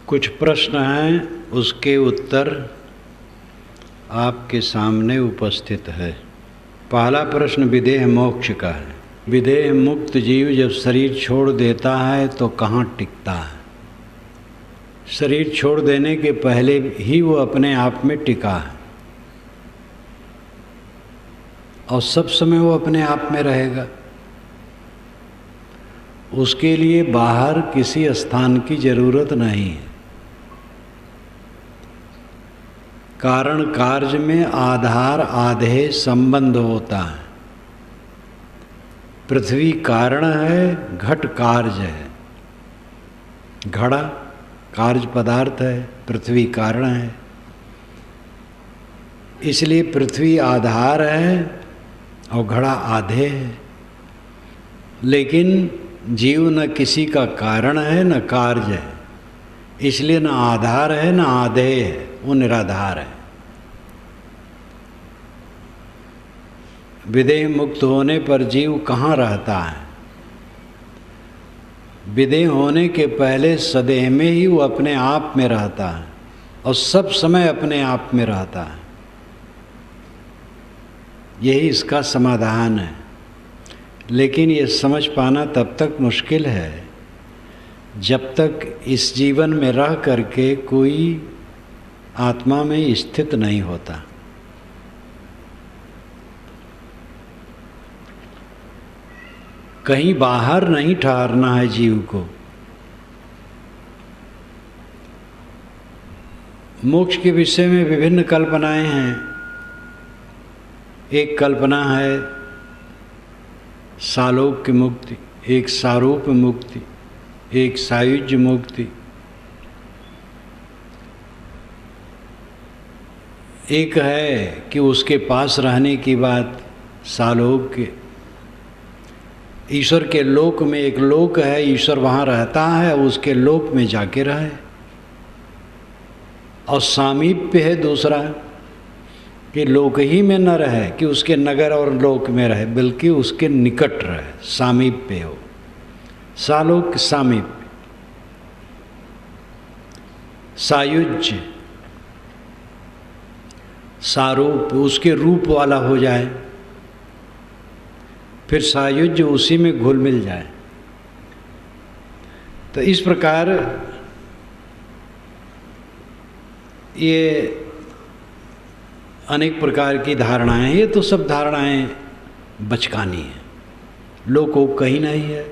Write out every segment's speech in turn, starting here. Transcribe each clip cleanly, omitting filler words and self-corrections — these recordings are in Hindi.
कुछ प्रश्न हैं, उसके उत्तर आपके सामने उपस्थित है। पहला प्रश्न विदेह मोक्ष का है। विदेह मुक्त जीव जब शरीर छोड़ देता है तो कहाँ टिकता है? शरीर छोड़ देने के पहले ही वो अपने आप में टिका है और सब समय वो अपने आप में रहेगा। उसके लिए बाहर किसी स्थान की जरूरत नहीं है। कारण कार्य में आधार आधेय संबंध होता है। पृथ्वी कारण है, घट कार्य है। घड़ा कार्य पदार्थ है, पृथ्वी कारण है। इसलिए पृथ्वी आधार है और घड़ा आधेय है। लेकिन जीव न किसी का कारण है न कार्य है, इसलिए न आधार है न आधेय है, वो निराधार है। विदेह मुक्त होने पर जीव कहाँ रहता है? विदेह होने के पहले सदेह में ही वो अपने आप में रहता है और सब समय अपने आप में रहता है। यही इसका समाधान है। लेकिन ये समझ पाना तब तक मुश्किल है जब तक इस जीवन में रह करके कोई आत्मा में स्थित नहीं होता। कहीं बाहर नहीं ठहरना है जीव को। मोक्ष के विषय में विभिन्न कल्पनाएं हैं। एक कल्पना है सालोक्य मुक्ति, एक सारूप मुक्ति, एक सायुज्य मुक्ति। एक है कि उसके पास रहने की बात सालोक्य। ईश्वर के लोक में एक लोक है, ईश्वर वहाँ रहता है, उसके लोक में जाके रहे। और सामीप्य है दूसरा कि लोक ही में न रहे कि उसके नगर और लोक में रहे, बल्कि उसके निकट रहे, सामीप्य हो। सालोक सामीप्य। सायुज्य सारूप, उसके रूप वाला हो जाए, फिर सायुज्य उसी में घुल मिल जाए। तो इस प्रकार ये अनेक प्रकार की धारणाएं हैं। ये तो सब धारणाएं बचकानी हैं। लोको कहीं नहीं है,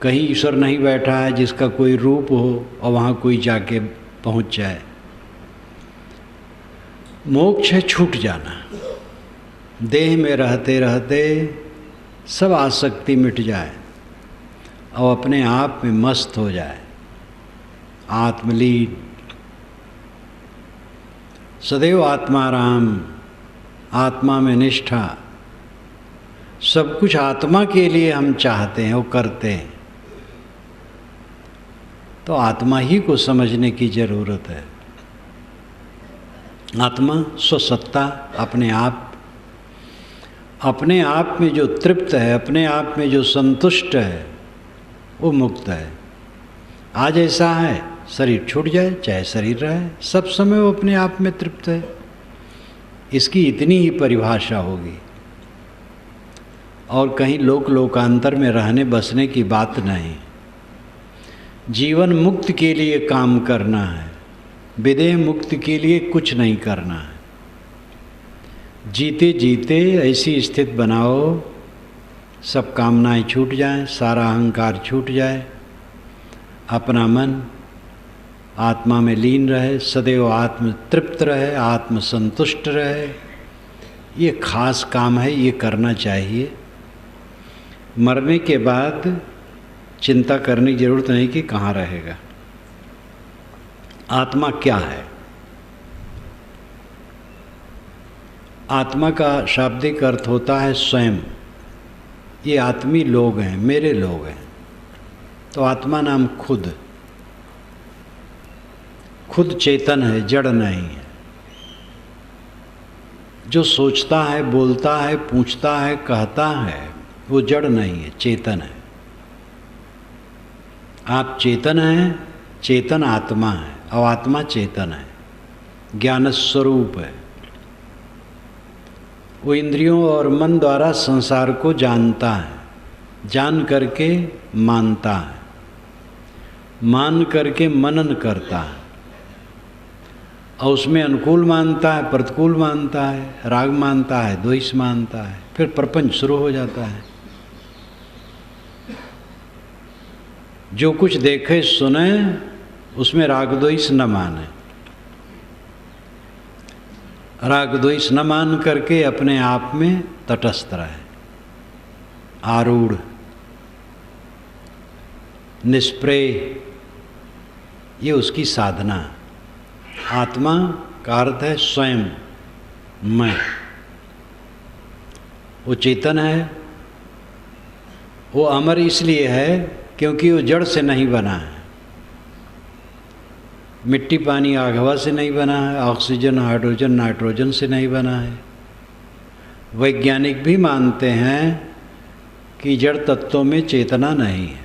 कहीं ईश्वर नहीं बैठा है जिसका कोई रूप हो और वहाँ कोई जाके पहुँच जाए। मोक्ष है छूट जाना। देह में रहते रहते सब आसक्ति मिट जाए और अपने आप में मस्त हो जाए, आत्मलीन। सदैव आत्माराम, आत्मा में निष्ठा। सब कुछ आत्मा के लिए हम चाहते हैं, वो करते हैं। तो आत्मा ही को समझने की जरूरत है। आत्मा स्वसत्ता, अपने आप में जो तृप्त है, अपने आप में जो संतुष्ट है, वो मुक्त है। आज ऐसा है, शरीर छूट जाए चाहे शरीर रहे, सब समय वो अपने आप में तृप्त है। इसकी इतनी ही परिभाषा होगी और कहीं लोकांतर में रहने बसने की बात नहीं। जीवन मुक्त के लिए काम करना है, विदेह मुक्त के लिए कुछ नहीं करना है। जीते जीते ऐसी स्थिति बनाओ, सब कामनाएं छूट जाएं, सारा अहंकार छूट जाए, अपना मन आत्मा में लीन रहे, सदैव आत्म तृप्त रहे, आत्म संतुष्ट रहे। ये खास काम है, ये करना चाहिए। मरने के बाद चिंता करने की जरूरत नहीं कि कहाँ रहेगा। आत्मा क्या है? आत्मा का शाब्दिक अर्थ होता है स्वयं। ये आत्मी लोग हैं, मेरे लोग हैं। तो आत्मा नाम खुद चेतन है, जड़ नहीं है। जो सोचता है, बोलता है, पूछता है, कहता है, वो जड़ नहीं है, चेतन है। आप चेतन हैं चेतन आत्मा है, अवात्मा चेतन है, ज्ञान स्वरूप है। वो इंद्रियों और मन द्वारा संसार को जानता है, जान करके मानता है, मान करके मनन करता है, और उसमें अनुकूल मानता है, प्रतिकूल मानता है, राग मानता है, द्वेष मानता है, फिर प्रपंच शुरू हो जाता है। जो कुछ देखे सुने उसमें राग द्वेष न माने, राग द्वेष न मान करके अपने आप में तटस्थ रहे, आरूढ़, निष्प्रेय, ये उसकी साधना। आत्मा का अर्थ है स्वयं, मैं। वो चेतन है, वो अमर इसलिए है क्योंकि वो जड़ से नहीं बना है, मिट्टी पानी आग हवा से नहीं बना है, ऑक्सीजन हाइड्रोजन नाइट्रोजन से नहीं बना है। वैज्ञानिक भी मानते हैं कि जड़ तत्वों में चेतना नहीं है।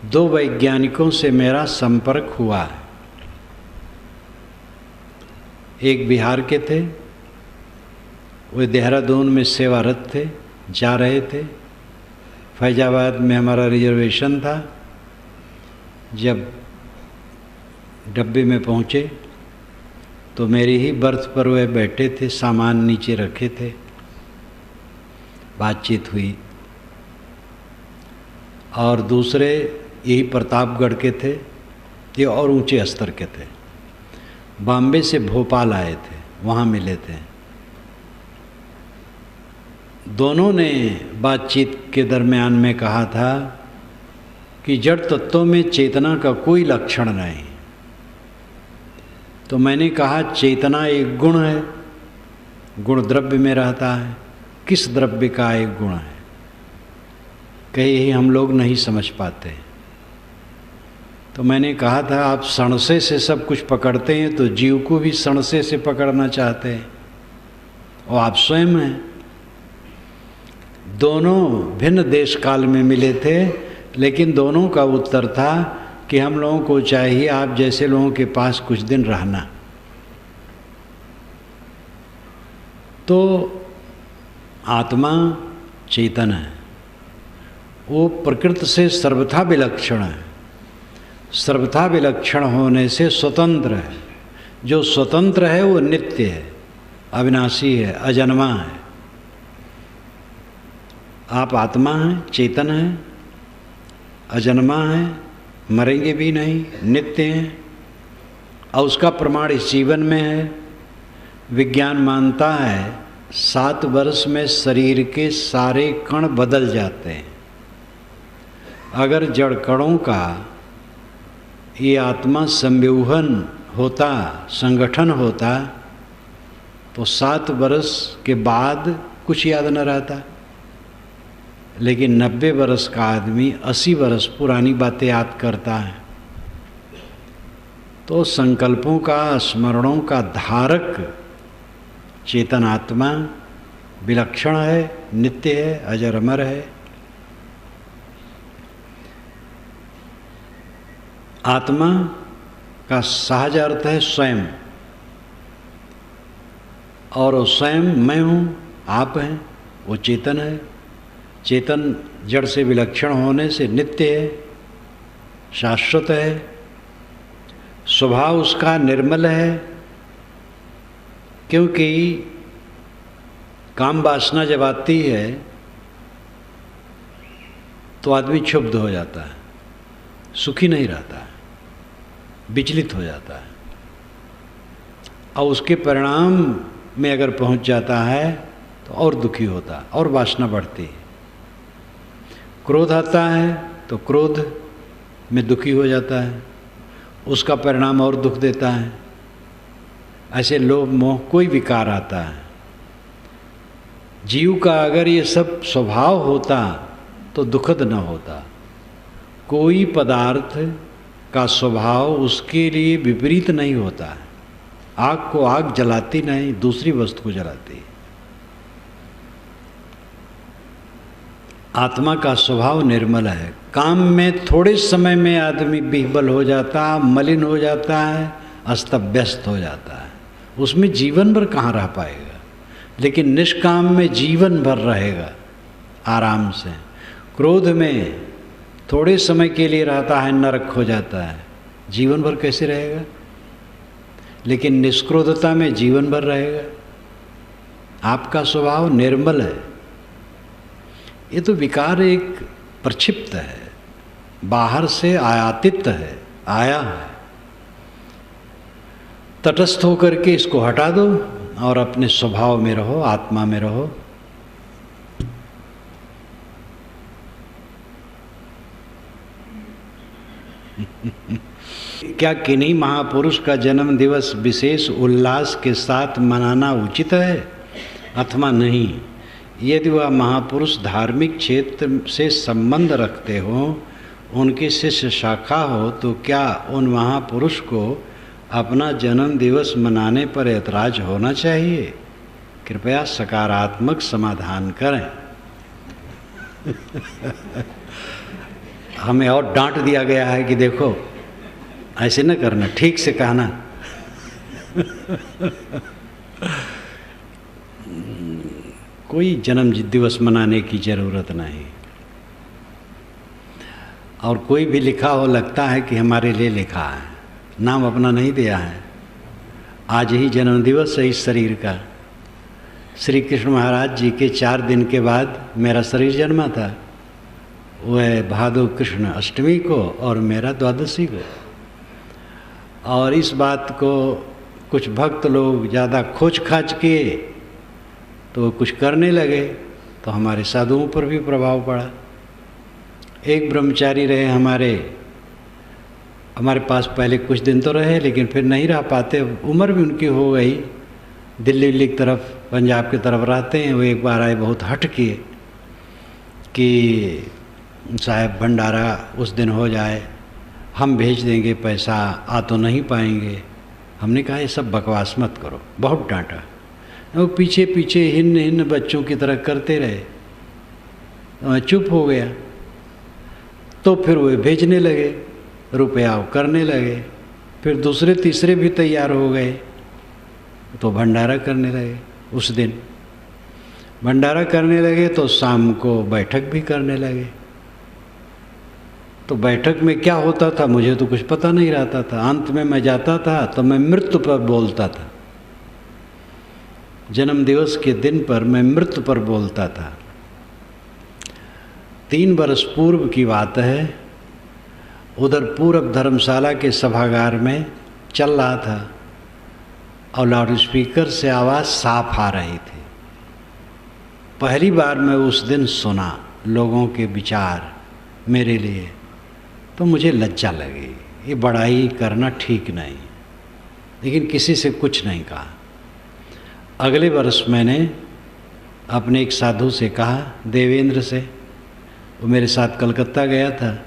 2 वैज्ञानिकों से मेरा संपर्क हुआ है। एक बिहार के थे, वे देहरादून में सेवारत थे, जा रहे थे। फैजाबाद में हमारा रिजर्वेशन था। जब डब्बे में पहुँचे तो मेरी ही बर्थ पर वह बैठे थे, सामान नीचे रखे थे, बातचीत हुई। और दूसरे यही प्रतापगढ़ के थे, ये और ऊंचे स्तर के थे, बॉम्बे से भोपाल आए थे, वहाँ मिले थे। दोनों ने बातचीत के दरमियान में कहा था कि जड़ तत्वों में चेतना का कोई लक्षण नहीं। तो मैंने कहा चेतना एक गुण है, गुण द्रव्य में रहता है। किस द्रव्य का एक गुण है? कहीं हम लोग नहीं समझ पाते। तो मैंने कहा था आप सणसे से सब कुछ पकड़ते हैं तो जीव को भी सणसे से पकड़ना चाहते हैं, और आप स्वयं हैं। दोनों भिन्न देश काल में मिले थे, लेकिन दोनों का उत्तर था कि हम लोगों को चाहिए आप जैसे लोगों के पास कुछ दिन रहना। तो आत्मा चेतन है, वो प्रकृति से सर्वथा विलक्षण है। सर्वथा विलक्षण होने से स्वतंत्र है। जो स्वतंत्र है वो नित्य है, अविनाशी है, अजन्मा है। आप आत्मा हैं, चेतन हैं, अजन्मा हैं, मरेंगे भी नहीं, नित्य हैं, और उसका प्रमाण इस जीवन में है। विज्ञान मानता है 7 वर्ष में शरीर के सारे कण बदल जाते हैं। अगर जड़ कणों का ये आत्मा संव्यूहन होता, संगठन होता, तो 7 वर्ष के बाद कुछ याद न रहता। लेकिन 90 वर्ष का आदमी 80 वर्ष पुरानी बातें याद करता है। तो संकल्पों का, स्मरणों का धारक चेतन आत्मा विलक्षण है, नित्य है, अजर अमर है। आत्मा का सहज अर्थ है स्वयं, और वो स्वयं मैं हूँ, आप हैं। वो चेतन है। चेतन जड़ से विलक्षण होने से नित्य है, शाश्वत है। स्वभाव उसका निर्मल है, क्योंकि काम वासना जब आती है तो आदमी क्षुब्ध हो जाता है, सुखी नहीं रहता है, विचलित हो जाता है, और उसके परिणाम में अगर पहुंच जाता है तो और दुखी होता है और वासना बढ़ती है। क्रोध आता है तो क्रोध में दुखी हो जाता है, उसका परिणाम और दुख देता है। ऐसे लोभ मोह कोई विकार आता है। जीव का अगर ये सब स्वभाव होता तो दुखद न होता। कोई पदार्थ का स्वभाव उसके लिए विपरीत नहीं होता है। आग को आग जलाती नहीं, दूसरी वस्तु को जलाती है। आत्मा का स्वभाव निर्मल है। काम में थोड़े समय में आदमी बिहबल हो जाता, मलिन हो जाता है, अस्त व्यस्त हो जाता है, उसमें जीवन भर कहाँ रह पाएगा। लेकिन निष्काम में जीवन भर रहेगा आराम से। क्रोध में थोड़े समय के लिए रहता है, नरक हो जाता है, जीवन भर कैसे रहेगा। लेकिन निष्क्रोधता में जीवन भर रहेगा। आपका स्वभाव निर्मल है। ये तो विकार एक प्रक्षिप्त है, बाहर से आयातित है, आया है। तटस्थ होकर के इसको हटा दो और अपने स्वभाव में रहो, आत्मा में रहो। क्या किन्हीं महापुरुष का जन्म दिवस विशेष उल्लास के साथ मनाना उचित है अथवा नहीं? यदि वह महापुरुष धार्मिक क्षेत्र से संबंध रखते हो, उनकी शिष्य शाखा हो, तो क्या उन महापुरुष को अपना जन्म दिवस मनाने पर ऐतराज होना चाहिए? कृपया सकारात्मक समाधान करें। हमें और डांट दिया गया है कि देखो ऐसे न करना, ठीक से कहना। कोई जन्म दिवस मनाने की ज़रूरत नहीं। और कोई भी लिखा हो, लगता है कि हमारे लिए लिखा है, नाम अपना नहीं दिया है। आज ही जन्म दिवस है इस शरीर का। श्री कृष्ण महाराज जी के 4 दिन के बाद मेरा शरीर जन्मा था। वह भादो कृष्ण अष्टमी को और मेरा द्वादशी को। और इस बात को कुछ भक्त लोग ज़्यादा खोज खाच किए तो कुछ करने लगे, तो हमारे साधुओं पर भी प्रभाव पड़ा। एक ब्रह्मचारी रहे हमारे पास पहले कुछ दिन तो रहे, लेकिन फिर नहीं रह पाते, उम्र भी उनकी हो गई, दिल्ली की तरफ, पंजाब की तरफ रहते हैं। वो एक बार आए, बहुत हट किए कि साहब भंडारा उस दिन हो जाए, हम भेज देंगे पैसा, आ तो नहीं पाएंगे। हमने कहा ये सब बकवास मत करो, बहुत डांटा। वो पीछे पीछे हिन्न हिन्न बच्चों की तरह करते रहे, तो मैं चुप हो गया। तो फिर वे भेजने लगे, रुपया करने लगे, फिर दूसरे तीसरे भी तैयार हो गए, तो भंडारा करने लगे। उस दिन भंडारा करने लगे तो शाम को बैठक भी करने लगे। तो बैठक में क्या होता था मुझे तो कुछ पता नहीं रहता था। अंत में मैं जाता था तो मैं मृत्यु पर बोलता था। जन्म दिवस के दिन पर मैं मृत्यु पर बोलता था। 3 वर्ष पूर्व की बात है। उधर पूरब धर्मशाला के सभागार में चल रहा था और लाउड स्पीकर से आवाज़ साफ आ रही थी। पहली बार मैं उस दिन सुना लोगों के विचार मेरे लिए, तो मुझे लज्जा लगी। ये बड़ाई करना ठीक नहीं, लेकिन किसी से कुछ नहीं कहा। अगले वर्ष मैंने अपने एक साधु से कहा, देवेंद्र से, वो मेरे साथ कलकत्ता गया था।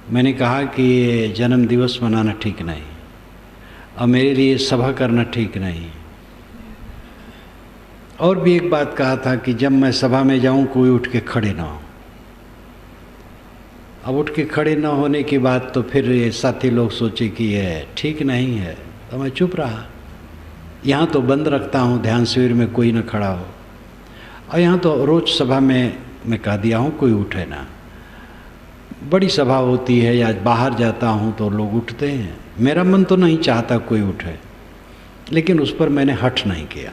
मैंने कहा कि ये जन्म दिवस मनाना ठीक नहीं और मेरे लिए सभा करना ठीक नहीं। और भी एक बात कहा था कि जब मैं सभा में जाऊं कोई उठ के खड़े ना हो। अब उठ के खड़े न होने की बात तो फिर ये साथी लोग सोचे कि ये ठीक नहीं है, तो मैं चुप रहा। यहाँ तो बंद रखता हूँ ध्यान शिविर में कोई न खड़ा हो, और यहाँ तो रोज सभा में मैं कह दिया हूँ कोई उठे ना। बड़ी सभा होती है या बाहर जाता हूँ तो लोग उठते हैं, मेरा मन तो नहीं चाहता कोई उठे, लेकिन उस पर मैंने हठ नहीं किया।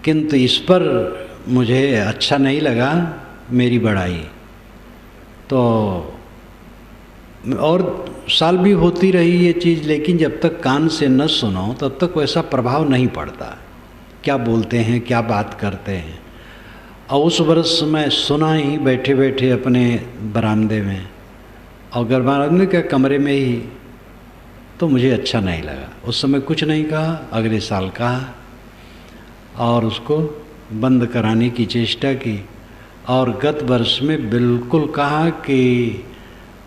किंतु इस पर मुझे अच्छा नहीं लगा मेरी बड़ाई। तो और साल भी होती रही ये चीज़, लेकिन जब तक कान से न सुनो तब तक वैसा प्रभाव नहीं पड़ता। क्या बोलते हैं, क्या बात करते हैं। और उस वर्ष मैं सुना ही बैठे बैठे अपने बरामदे में, और बरामदे के कमरे में ही, तो मुझे अच्छा नहीं लगा। उस समय कुछ नहीं कहा, अगले साल कहा और उसको बंद कराने की चेष्टा की। और गत वर्ष में बिल्कुल कहा कि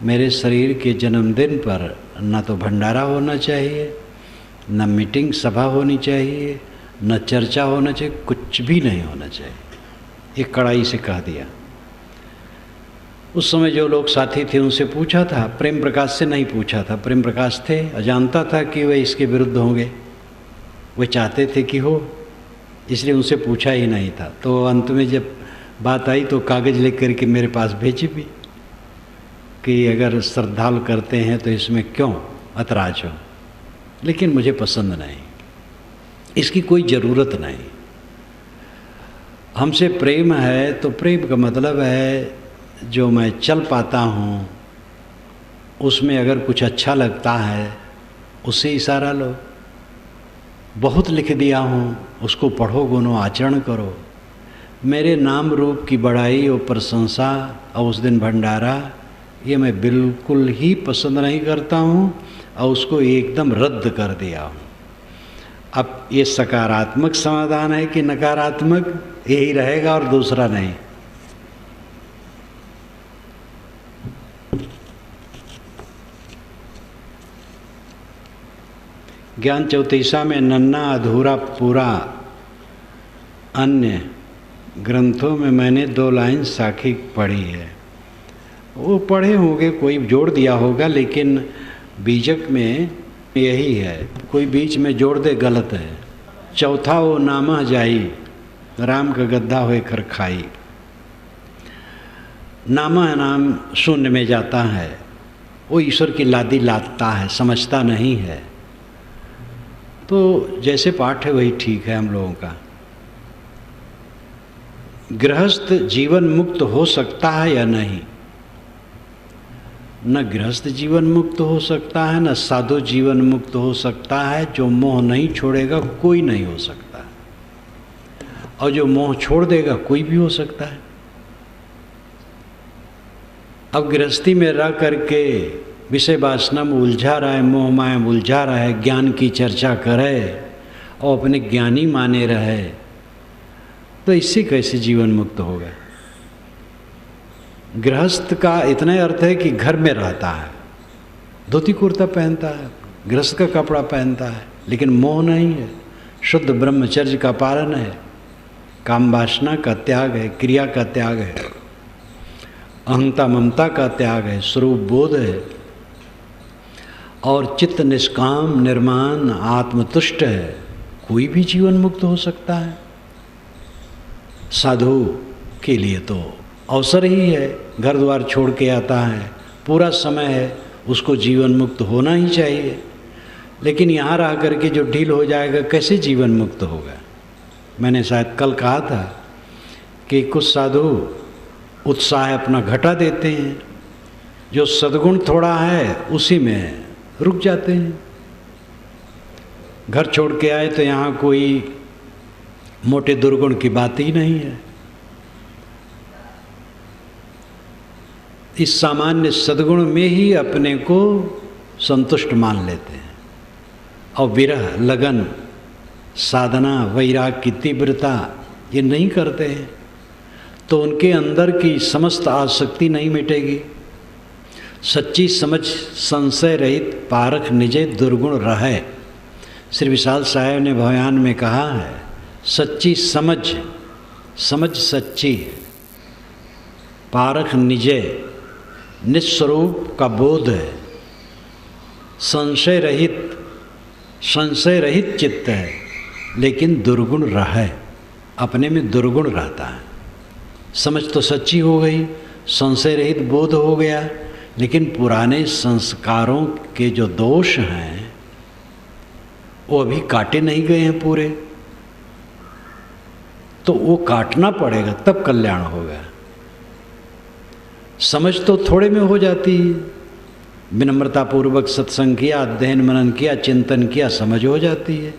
मेरे शरीर के जन्मदिन पर न तो भंडारा होना चाहिए, न मीटिंग सभा होनी चाहिए, न चर्चा होना चाहिए, कुछ भी नहीं होना चाहिए। एक कड़ाई से कह दिया। उस समय जो लोग साथी थे उनसे पूछा था, प्रेम प्रकाश से नहीं पूछा था। प्रेम प्रकाश थे, जानता था कि वे इसके विरुद्ध होंगे, वे चाहते थे कि हो, इसलिए उनसे पूछा ही नहीं था। तो अंत में जब बात आई तो कागज़ लिख करके मेरे पास भेजी भी कि अगर श्रद्धालु करते हैं तो इसमें क्यों ऐतराज हो, लेकिन मुझे पसंद नहीं, इसकी कोई ज़रूरत नहीं। हमसे प्रेम है तो प्रेम का मतलब है जो मैं चल पाता हूँ उसमें अगर कुछ अच्छा लगता है उससे इशारा लो। बहुत लिख दिया हूँ, उसको पढ़ो, गुनो, आचरण करो। मेरे नाम रूप की बड़ाई और प्रशंसा और उस दिन भंडारा, ये मैं बिल्कुल ही पसंद नहीं करता हूँ और उसको एकदम रद्द कर दिया हूँ। अब ये सकारात्मक समाधान है कि नकारात्मक, यही रहेगा और दूसरा नहीं। ज्ञान चौतीसा में नन्ना अधूरा पूरा अन्य ग्रंथों में मैंने 2 लाइन साखी पढ़ी है। वो पढ़े होंगे, कोई जोड़ दिया होगा, लेकिन बीजक में यही है, कोई बीच में जोड़ दे गलत है। चौथा वो नामह जाई, राम का गद्दा होए कर खाई। नामह नाम शून्य में जाता है, वो ईश्वर की लादी लादता है, समझता नहीं है। तो जैसे पाठ है वही ठीक है हम लोगों का। गृहस्थ जीवन मुक्त हो सकता है या नहीं? न गृहस्थ जीवन मुक्त हो सकता है, न साधु जीवन मुक्त हो सकता है। जो मोह नहीं छोड़ेगा कोई नहीं हो सकता, और जो मोह छोड़ देगा कोई भी हो सकता है। अब गृहस्थी में रह करके विषय वासना में उलझा रहा है, मोह माया में उलझा रहा है, ज्ञान की चर्चा करे और अपने ज्ञानी माने रहे, तो इससे कैसे जीवन मुक्त होगा? गृहस्थ का इतना अर्थ है कि घर में रहता है, धोती कुर्ता पहनता है, गृहस्थ का कपड़ा पहनता है, लेकिन मोह नहीं है, शुद्ध ब्रह्मचर्य का पालन है, काम वासना का त्याग है, क्रिया का त्याग है, अहंता ममता का त्याग है, स्वरूप बोध है, और चित्त निष्काम निर्माण आत्मतुष्ट है। कोई भी जीवन मुक्त हो सकता है। साधु के लिए तो अवसर ही है, घर द्वार छोड़ के आता है, पूरा समय है, उसको जीवन मुक्त होना ही चाहिए। लेकिन यहाँ रह करके जो ढील हो जाएगा, कैसे जीवन मुक्त होगा? मैंने शायद कल कहा था कि कुछ साधु उत्साह अपना घटा देते हैं, जो सद्गुण थोड़ा है उसी में रुक जाते हैं। घर छोड़ के आए तो यहाँ कोई मोटे दुर्गुण की बात ही नहीं है। इस सामान्य सद्गुण में ही अपने को संतुष्ट मान लेते हैं, और विरह, लगन, साधना, वैराग की तीव्रता ये नहीं करते हैं, तो उनके अंदर की समस्त आसक्ति नहीं मिटेगी। सच्ची समझ संशय रहित पारख निजे दुर्गुण रहे। श्री विशाल साहेब ने भयान में कहा है, सच्ची समझ, समझ सच्ची, पारख निजे, निस्वरूप का बोध है, संशय रहित चित्त है, लेकिन दुर्गुण रहे, अपने में दुर्गुण रहता है। समझ तो सच्ची हो गई, संशय रहित बोध हो गया, लेकिन पुराने संस्कारों के जो दोष हैं वो अभी काटे नहीं गए हैं पूरे, तो वो काटना पड़ेगा, तब कल्याण होगा। समझ तो थोड़े में हो जाती है, विनम्रतापूर्वक सत्संग किया, अध्ययन मनन किया, चिंतन किया, समझ हो जाती है।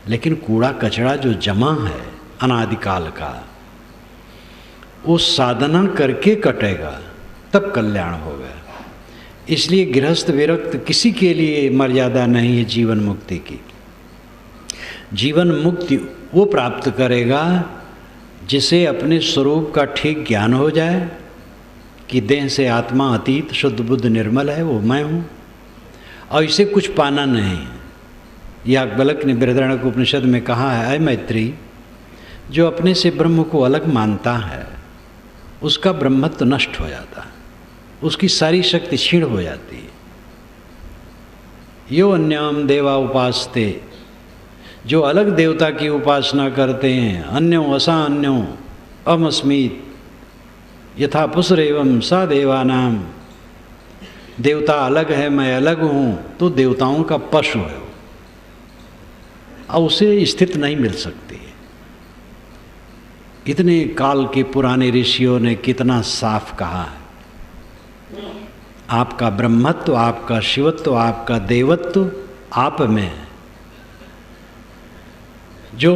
लेकिन कूड़ा कचरा जो जमा है अनादिकाल का, वो साधना करके कटेगा, तब कल्याण होगा। इसलिए गृहस्थ विरक्त किसी के लिए मर्यादा नहीं है जीवन मुक्ति की। जीवन मुक्ति वो प्राप्त करेगा जिसे अपने स्वरूप का ठीक ज्ञान हो जाए कि देह से आत्मा अतीत, शुद्ध बुद्ध निर्मल है, वो मैं हूँ, और इसे कुछ पाना नहीं। याज्ञवल्क्य ने बृहदारण्यक उपनिषद में कहा है, अय मैत्री, जो अपने से ब्रह्म को अलग मानता है उसका ब्रह्मत्व नष्ट हो जाता है, उसकी सारी शक्ति क्षीण हो जाती है। यो अन्याम देवा उपासते, जो अलग देवता की उपासना करते हैं, अन्यों असा अन्यों अमस्मीत यथा पुसर एवं सा देवानाम, देवता अलग है मैं अलग हूँ, तो देवताओं का पशु है और उसे स्थिति नहीं मिल सकती। इतने काल के पुराने ऋषियों ने कितना साफ कहा है, आपका ब्रह्मत्व, आपका शिवत्व, आपका देवत्व आप में है। जो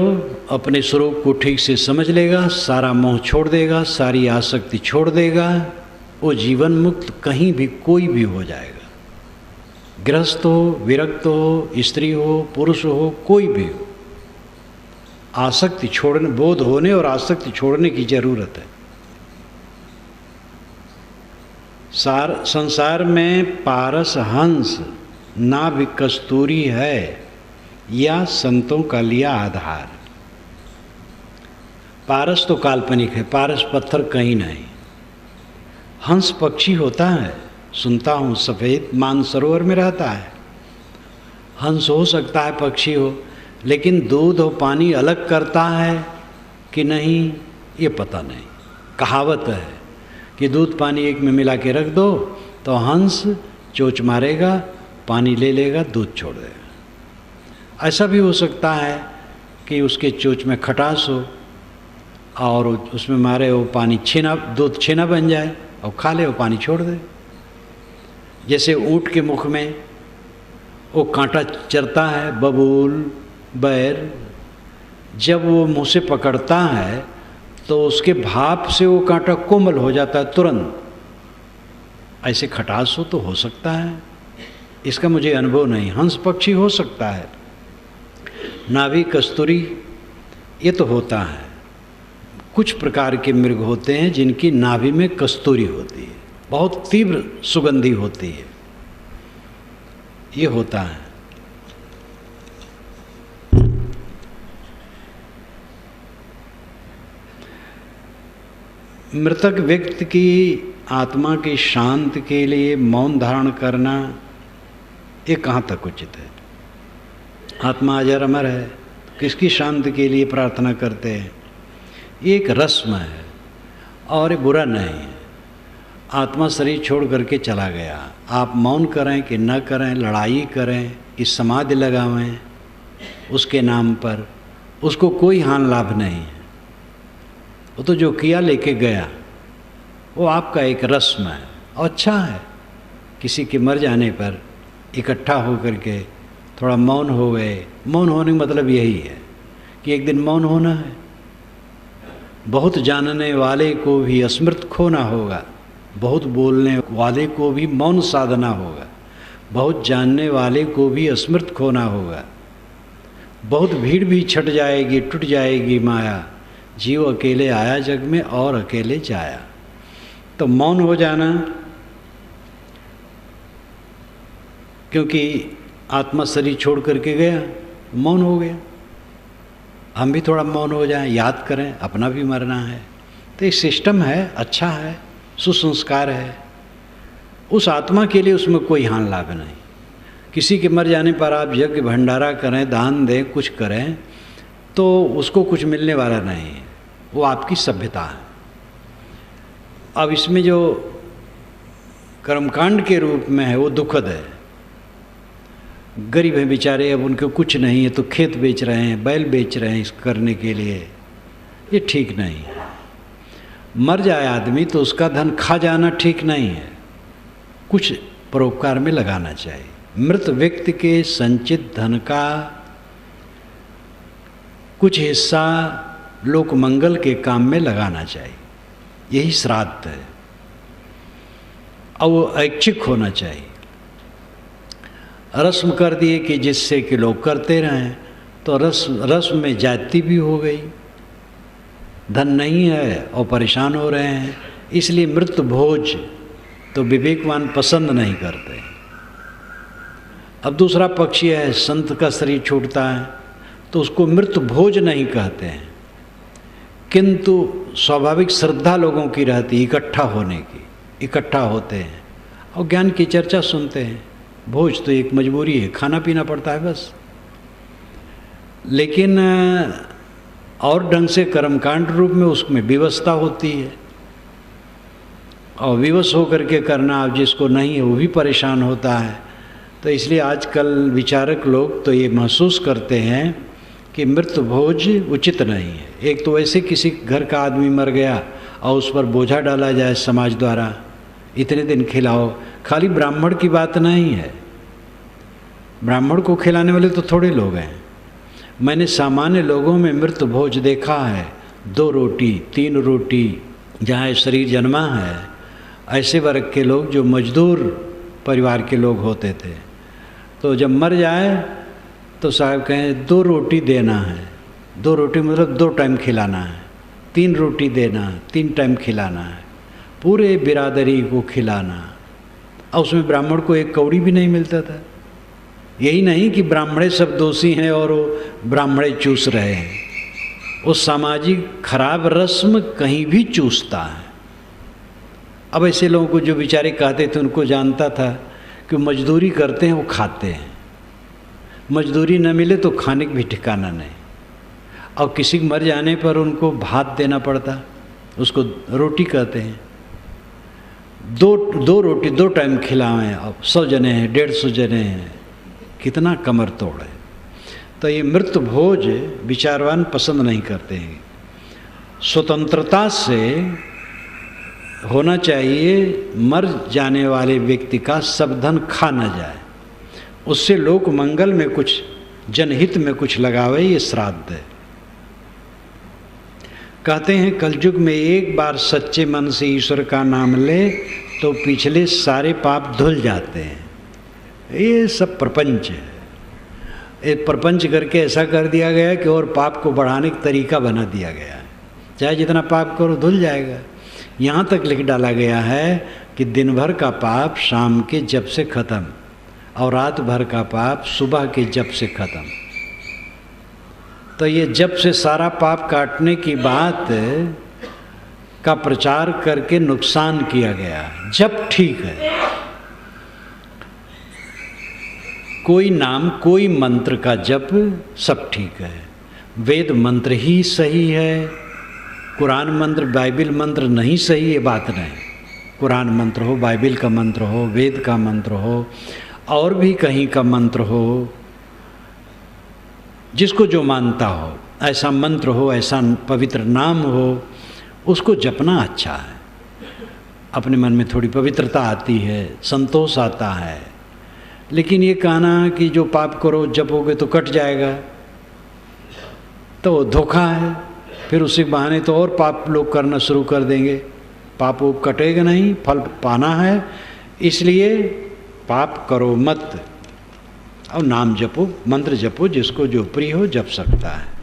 अपने स्वरूप को ठीक से समझ लेगा, सारा मोह छोड़ देगा, सारी आसक्ति छोड़ देगा, वो जीवन मुक्त कहीं भी कोई भी हो जाएगा। गृहस्थ हो, विरक्त हो, स्त्री हो, पुरुष हो, कोई भी हो, आसक्ति छोड़ने, बोध होने और आसक्ति छोड़ने की जरूरत है। संसार में पारस हंस ना भी कस्तूरी है, या संतों का लिया आधार। पारस तो काल्पनिक है, पारस पत्थर कहीं नहीं। हंस पक्षी होता है, सुनता हूँ, सफ़ेद मानसरोवर में रहता है। हंस हो सकता है, पक्षी हो, लेकिन दूध और पानी अलग करता है कि नहीं ये पता नहीं। कहावत है कि दूध पानी एक में मिला के रख दो तो हंस चोंच मारेगा, पानी ले लेगा, दूध छोड़ देगा। ऐसा भी हो सकता है कि उसके चोंच में खटास हो और उसमें मारे वो पानी छेना, दूध छेना बन जाए और खा ले, वो पानी छोड़ दे। जैसे ऊँट के मुख में वो कांटा चरता है, बबूल, बैर, जब वो मुँह से पकड़ता है तो उसके भाप से वो कांटा कोमल हो जाता है तुरंत। ऐसे खटास हो सकता है, इसका मुझे अनुभव नहीं। हंस पक्षी हो सकता है, नाभि कस्तूरी ये तो होता है। कुछ प्रकार के मृग होते हैं जिनकी नाभि में कस्तूरी होती है, बहुत तीव्र सुगंधी होती है, ये होता है। मृतक व्यक्ति की आत्मा की शांति के लिए मौन धारण करना ये कहाँ तक उचित है? आत्मा अजर अमर है, किसकी शांति के लिए प्रार्थना करते हैं? ये एक रस्म है और ये बुरा नहीं है। आत्मा शरीर छोड़ करके चला गया, आप मौन करें कि न करें, लड़ाई करें, इस समाधि लगावें उसके नाम पर, उसको कोई हानि लाभ नहीं है। वो तो जो किया लेके गया, वो आपका एक रस्म है और अच्छा है। किसी के मर जाने पर इकट्ठा हो करके थोड़ा मौन हो गए। मौन होने का मतलब यही है कि एक दिन मौन होना है। बहुत जानने वाले को भी अस्मृत खोना होगा, बहुत बोलने वाले को भी मौन साधना होगा, बहुत जानने वाले को भी अस्मृत खोना होगा। बहुत भीड़ भी छट जाएगी, टूट जाएगी माया, जीव अकेले आया जग में और अकेले जाया। तो मौन हो जाना, क्योंकि आत्मा शरीर छोड़ करके गया, मौन हो गया। हम भी थोड़ा मौन हो जाएं, याद करें अपना भी मरना है। तो एक सिस्टम है, अच्छा है, सुसंस्कार है। उस आत्मा के लिए उसमें कोई हानि लाभ नहीं। किसी के मर जाने पर आप यज्ञ भंडारा करें, दान दें, कुछ करें, तो उसको कुछ मिलने वाला नहीं है, वो आपकी सभ्यता है। अब इसमें जो कर्मकांड के रूप में है वो दुखद है। गरीब हैं बेचारे, अब उनको कुछ नहीं है तो खेत बेच रहे हैं, बैल बेच रहे हैं इस करने के लिए, ये ठीक नहीं है। मर जाए आदमी तो उसका धन खा जाना ठीक नहीं है, कुछ परोपकार में लगाना चाहिए। मृत व्यक्ति के संचित धन का कुछ हिस्सा लोक मंगल के काम में लगाना चाहिए, यही श्राद्ध है। और वो ऐच्छिक होना चाहिए। रस्म कर दिए कि जिससे कि लोग करते रहें, तो रस्म में जाति भी हो गई। धन नहीं है और परेशान हो रहे हैं, इसलिए मृत भोज तो विवेकवान पसंद नहीं करते। अब दूसरा पक्ष है, संत का शरीर छूटता है तो उसको मृत भोज नहीं कहते हैं, किंतु स्वाभाविक श्रद्धा लोगों की रहती इकट्ठा होने की, इकट्ठा होते हैं और ज्ञान की चर्चा सुनते हैं। भोज तो एक मजबूरी है, खाना पीना पड़ता है बस। लेकिन और ढंग से कर्मकांड रूप में उसमें विवशता होती है, और विवश होकर के करना अब जिसको नहीं है वो भी परेशान होता है। तो इसलिए आजकल विचारक लोग तो ये महसूस करते हैं कि मृत भोज उचित नहीं है। एक तो वैसे किसी घर का आदमी मर गया और उस पर बोझा डाला जाए समाज द्वारा, इतने दिन खिलाओ। खाली ब्राह्मण की बात नहीं है, ब्राह्मण को खिलाने वाले तो थोड़े लोग हैं। मैंने सामान्य लोगों में मृत भोज देखा है, 2 रोटी 3 रोटी, जहाँ शरीर जन्मा है। ऐसे वर्ग के लोग जो मजदूर परिवार के लोग होते थे, तो जब मर जाए तो साहब कहें 2 रोटी देना है। 2 रोटी मतलब 2 टाइम खिलाना है, 3 रोटी देना है, 3 टाइम खिलाना है, पूरे बिरादरी को खिलाना। और उसमें ब्राह्मण को 1 कौड़ी भी नहीं मिलता था। यही नहीं कि ब्राह्मणे सब दोषी हैं और वो ब्राह्मणे चूस रहे हैं, वो सामाजिक खराब रस्म कहीं भी चूसता है। अब ऐसे लोगों को जो बेचारे कहते थे उनको जानता था कि मजदूरी करते हैं वो खाते हैं, मजदूरी न मिले तो खाने का भी ठिकाना नहीं। और किसी के मर जाने पर उनको भात देना पड़ता, उसको रोटी कहते हैं। 2 रोटी 2 टाइम खिलाएं। अब 100 जने हैं, 150 जने हैं, कितना कमर तोड़ है। तो ये मृत भोज विचारवान पसंद नहीं करते हैं। स्वतंत्रता से होना चाहिए, मर जाने वाले व्यक्ति का सब धन खा न जाए, उससे लोक मंगल में कुछ, जनहित में कुछ लगावे, ये श्राद्ध है। कहते हैं कलयुग में एक बार सच्चे मन से ईश्वर का नाम ले तो पिछले सारे पाप धुल जाते हैं। ये सब प्रपंच है, ये प्रपंच करके ऐसा कर दिया गया है कि और पाप को बढ़ाने का तरीका बना दिया गया है। चाहे जितना पाप करो धुल जाएगा। यहाँ तक लिख डाला गया है कि दिन भर का पाप शाम के जप से ख़त्म और रात भर का पाप सुबह के जप से ख़त्म। तो ये जप से सारा पाप काटने की बात का प्रचार करके नुकसान किया गया। जप ठीक है, कोई नाम कोई मंत्र का जप सब ठीक है, वेद मंत्र ही सही है, कुरान मंत्र बाइबिल मंत्र नहीं सही, ये बात नहीं। कुरान मंत्र हो, बाइबिल का मंत्र हो, वेद का मंत्र हो, और भी कहीं का मंत्र हो, जिसको जो मानता हो ऐसा मंत्र हो, ऐसा पवित्र नाम हो, उसको जपना अच्छा है। अपने मन में थोड़ी पवित्रता आती है, संतोष आता है। लेकिन ये कहना कि जो पाप करो जपोगे तो कट जाएगा, तो धोखा है। फिर उसी बहाने तो और पाप लोग करना शुरू कर देंगे। पाप वो कटेगा नहीं, फल पाना है, इसलिए पाप करो मत और नाम जपो, मंत्र जपो, जिसको जो प्रिय हो जप सकता है।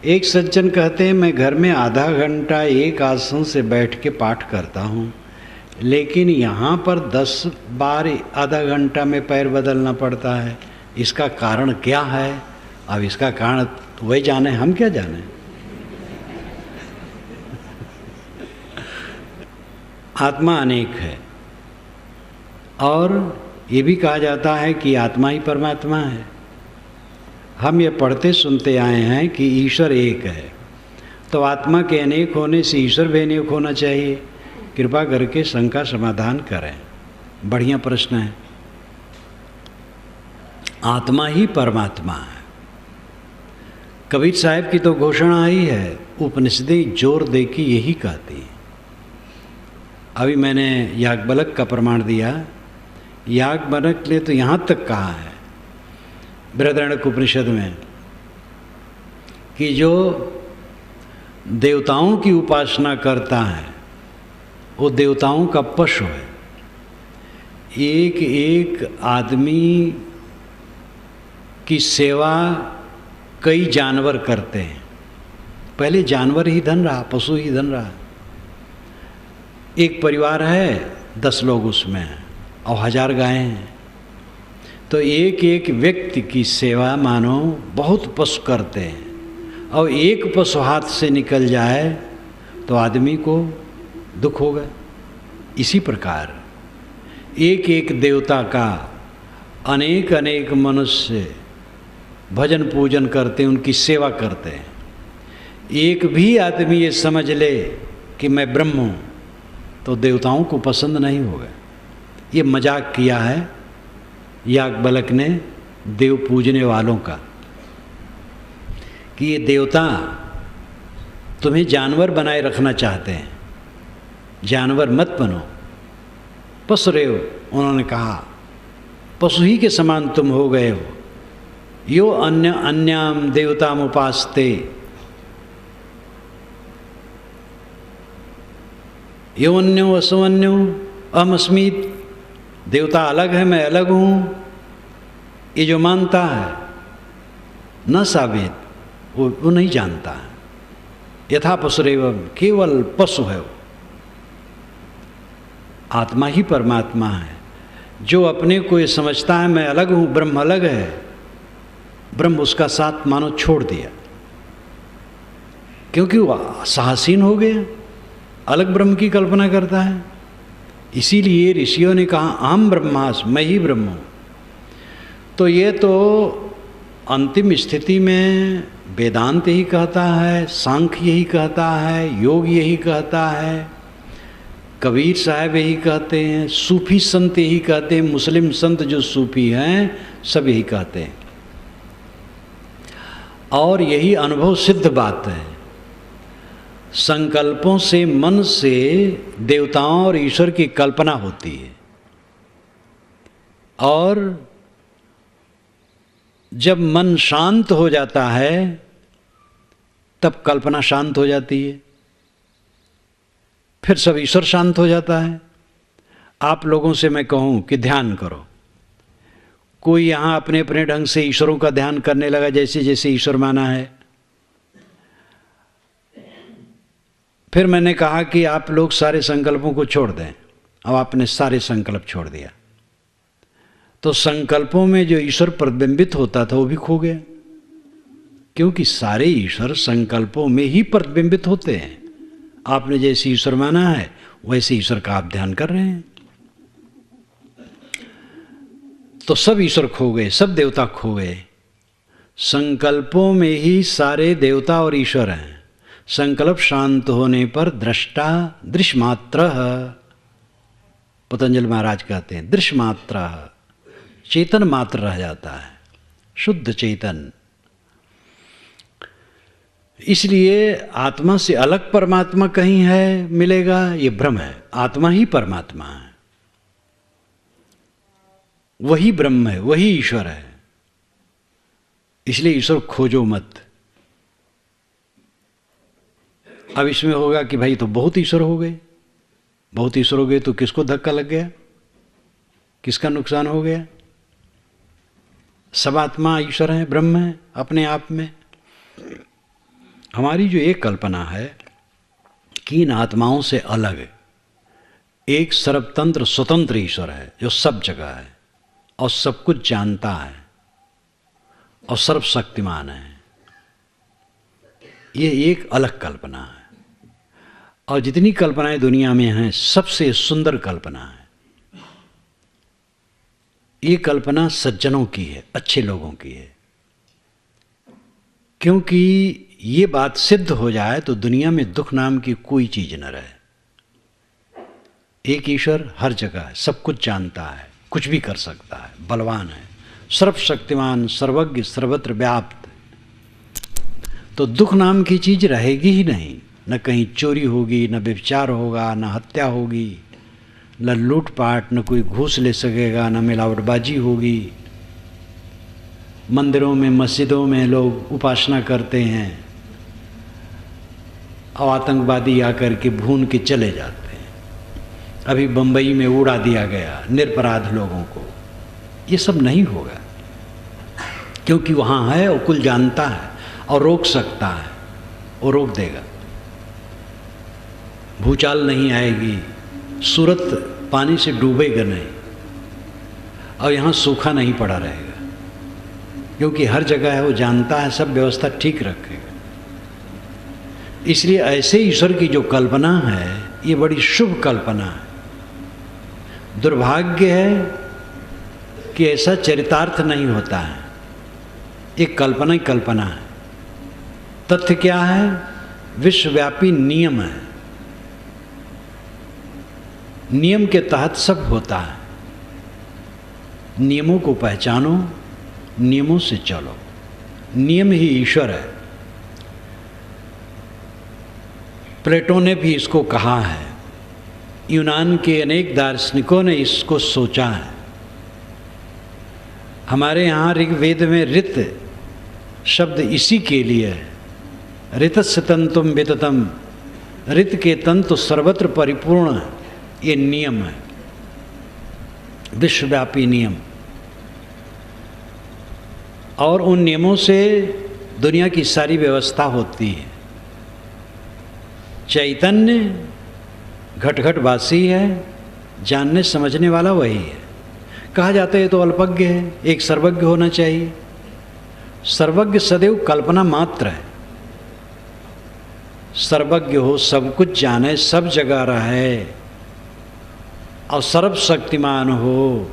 एक सज्जन कहते हैं मैं घर में आधा घंटा एक आसन से बैठ के पाठ करता हूँ, लेकिन यहाँ पर 10 बार आधा घंटा में पैर बदलना पड़ता है। इसका कारण क्या है? अब इसका कारण वही जाने, हम क्या जाने। आत्मा अनेक है और ये भी कहा जाता है कि आत्मा ही परमात्मा है। हम ये पढ़ते सुनते आए हैं कि ईश्वर एक है, तो आत्मा के अनेक होने से ईश्वर भी अनेक होना चाहिए। कृपा करके शंका समाधान करें। बढ़िया प्रश्न है। आत्मा ही परमात्मा है। कबीर साहब की तो घोषणा ही है, उपनिषदें जोर दे के यही कहती है। अभी मैंने याज्ञवल्क्य का प्रमाण दिया। याज्ञवल्क्य ने तो यहाँ तक कहा है बृहदारण्यक उपनिषद में कि जो देवताओं की उपासना करता है वो देवताओं का पशु है। एक एक आदमी की सेवा कई जानवर करते हैं। पहले जानवर ही धन रहा, पशु ही धन रहा। एक परिवार है, 10 लोग उसमें हैं और 1000 गायें हैं। तो एक एक व्यक्ति की सेवा मानो बहुत पशु करते हैं, और एक पशु हाथ से निकल जाए तो आदमी को दुख होगा। इसी प्रकार एक एक देवता का अनेक अनेक मनुष्य भजन पूजन करते हैं, उनकी सेवा करते हैं। एक भी आदमी ये समझ ले कि मैं ब्रह्म हूँ तो देवताओं को पसंद नहीं होगा। ये मजाक किया है याज्ञवल्क्य ने देव पूजने वालों का कि ये देवता तुम्हें जानवर बनाए रखना चाहते हैं, जानवर मत बनो, पशु रहे हो। उन्होंने कहा पशु ही के समान तुम हो गए हो। यो अन्य अन्याम देवताम उपासते, यो अन्यो असुअन्यो अहमस्मीत, देवता अलग है मैं अलग हूँ, ये जो मानता है न साबित वो नहीं जानता है। यथा पशुरेव, केवल पशु है वो। आत्मा ही परमात्मा है। जो अपने को ये समझता है मैं अलग हूँ, ब्रह्म अलग है, ब्रह्म उसका साथ मानो छोड़ दिया, क्योंकि वो साहसीन हो गया, अलग ब्रह्म की कल्पना करता है। इसीलिए ऋषियों ने कहा अहम ब्रह्मास्मि, मैं ही ब्रह्म हूँ। तो ये तो अंतिम स्थिति में वेदांत यही कहता है, सांख्य यही कहता है, योग यही कहता है, कबीर साहब यही कहते हैं, सूफी संत यही कहते हैं, मुस्लिम संत जो सूफी हैं सब यही कहते हैं। और यही अनुभव सिद्ध बात है। संकल्पों से, मन से देवताओं और ईश्वर की कल्पना होती है, और जब मन शांत हो जाता है तब कल्पना शांत हो जाती है, फिर सब ईश्वर शांत हो जाता है। आप लोगों से मैं कहूं कि ध्यान करो, कोई यहाँ अपने अपने ढंग से ईश्वरों का ध्यान करने लगा, जैसे जैसे ईश्वर माना है। फिर मैंने कहा कि आप लोग सारे संकल्पों को छोड़ दें। अब आपने सारे संकल्प छोड़ दिया तो संकल्पों में जो ईश्वर प्रतिबिंबित होता था वो भी खो गया, क्योंकि सारे ईश्वर संकल्पों में ही प्रतिबिंबित होते हैं। आपने जैसे ईश्वर माना है वैसे ईश्वर का आप ध्यान कर रहे हैं, तो सब ईश्वर खो गए, सब देवता खो गए। संकल्पों में ही सारे देवता और ईश्वर हैं। संकल्प शांत होने पर दृष्टा दृश्यमात्र, पतंजलि महाराज कहते हैं दृश्यमात्र, चेतन मात्र रह जाता है, शुद्ध चेतन। इसलिए आत्मा से अलग परमात्मा कहीं है मिलेगा, ये भ्रम है। आत्मा ही परमात्मा है, वही ब्रह्म है, वही ईश्वर है। इसलिए ईश्वर खोजो मत। अब इसमें होगा कि भाई तो बहुत ईश्वर हो गए, बहुत ईश्वर हो गए तो किसको धक्का लग गया, किसका नुकसान हो गया? सब आत्मा ईश्वर है, ब्रह्म है अपने आप में। हमारी जो एक कल्पना है कि इन आत्माओं से अलग एक सर्वतंत्र स्वतंत्र ईश्वर है जो सब जगह है और सब कुछ जानता है और सर्वशक्तिमान है, ये एक अलग कल्पना है। और जितनी कल्पनाएं दुनिया में हैं सबसे सुंदर कल्पना है ये कल्पना सज्जनों की है, अच्छे लोगों की है। क्योंकि ये बात सिद्ध हो जाए तो दुनिया में दुख नाम की कोई चीज न रहे। एक ईश्वर हर जगह है, सब कुछ जानता है, कुछ भी कर सकता है, बलवान है, सर्वशक्तिमान, सर्वज्ञ, सर्वत्र व्याप्त। तो दुख नाम की चीज रहेगी ही नहीं। न कहीं चोरी होगी, न व्यभिचार होगा, न हत्या होगी, न लूटपाट, न कोई घूस ले सकेगा, न मिलावटबाजी होगी। मंदिरों में, मस्जिदों में लोग उपासना करते हैं और आतंकवादी आकर के भून के चले जाते हैं। अभी बंबई में उड़ा दिया गया निरपराध लोगों को। ये सब नहीं होगा, क्योंकि वहाँ है और कुल जानता है और रोक सकता है, और रोक देगा। भूचाल नहीं आएगी, सूरत पानी से डूबेगा नहीं। और यहाँ सूखा नहीं पड़ा रहेगा, क्योंकि हर जगह है, वो जानता है, सब व्यवस्था ठीक रखेगा। इसलिए ऐसे ईश्वर की जो कल्पना है ये बड़ी शुभ कल्पना है। दुर्भाग्य है कि ऐसा चरितार्थ नहीं होता है, एक कल्पना ही कल्पना है। तथ्य क्या है? विश्वव्यापी नियम है, नियम के तहत सब होता है। नियमों को पहचानो, नियमों से चलो, नियम ही ईश्वर है। प्लेटो ने भी इसको कहा है, यूनान के अनेक दार्शनिकों ने इसको सोचा है। हमारे यहाँ ऋग्वेद में ऋत शब्द इसी के लिए है, ऋतस्य तंतुम विततम, ऋत के तंतु सर्वत्र परिपूर्ण, ये नियम है, विश्वव्यापी नियम। और उन नियमों से दुनिया की सारी व्यवस्था होती है। चैतन्य घटघटवासी है, जानने समझने वाला वही है। कहा जाता है तो अल्पज्ञ है, एक सर्वज्ञ होना चाहिए। सर्वज्ञ सदैव कल्पना मात्र है। सर्वज्ञ हो, सब कुछ जाने, सब जगह रहे और सर्वशक्तिमान हो,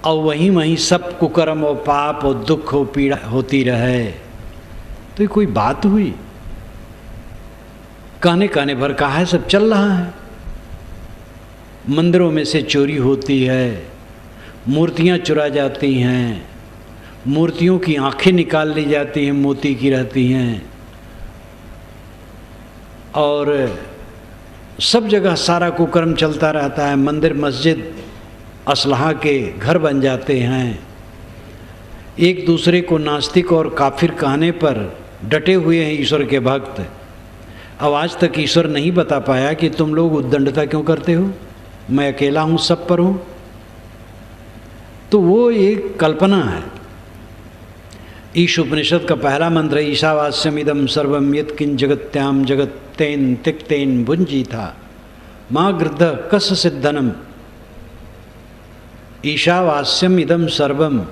और वहीं वहीं सब कुकर्म और पाप और दुख और पीड़ा होती रहे, तो ये कोई बात हुई? कहने कहने भर कहा है, सब चल रहा है। मंदिरों में से चोरी होती है, मूर्तियां चुरा जाती हैं, मूर्तियों की आंखें निकाल ली जाती हैं, मोती की रहती हैं, और सब जगह सारा कुकर्म चलता रहता है। मंदिर मस्जिद असलहा के घर बन जाते हैं। एक दूसरे को नास्तिक और काफिर कहने पर डटे हुए हैं ईश्वर के भक्त। अब आज तक ईश्वर नहीं बता पाया कि तुम लोग उद्दंडता क्यों करते हो, मैं अकेला हूँ, सब पर हूँ। तो वो एक कल्पना है। ईश उपनिषद का पहला मंत्र है, ईशावास्यम इदम सर्वम यत्किंच जगत्याम जगत्तेन तिक्तेन भुंजी था माँ गृद्ध कस सिद्धनम। ईशावास्यम इदम सर्वम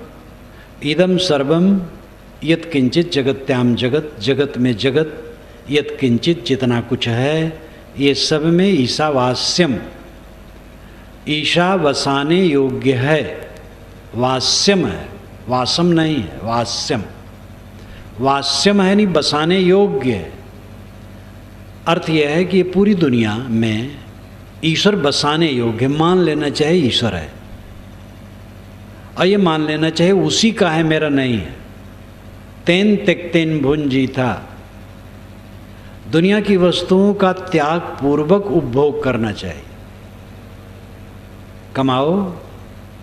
यत्किंचित जगत्याम जगत, जगत में जगत, यत्किंचित जितना कुछ है, ये सब में ईशावास्यम, ईशा वसाने योग्य है, वास्यम है, वासम नहीं है, वास्यम। वास्यम है नहीं, बसाने योग्य है। अर्थ यह है कि ये पूरी दुनिया में ईश्वर बसाने योग्य, मान लेना चाहिए ईश्वर है, और ये मान लेना चाहिए उसी का है, मेरा नहीं है। तेन तिक्तेन भुंजी था, दुनिया की वस्तुओं का त्याग पूर्वक उपभोग करना चाहिए। कमाओ,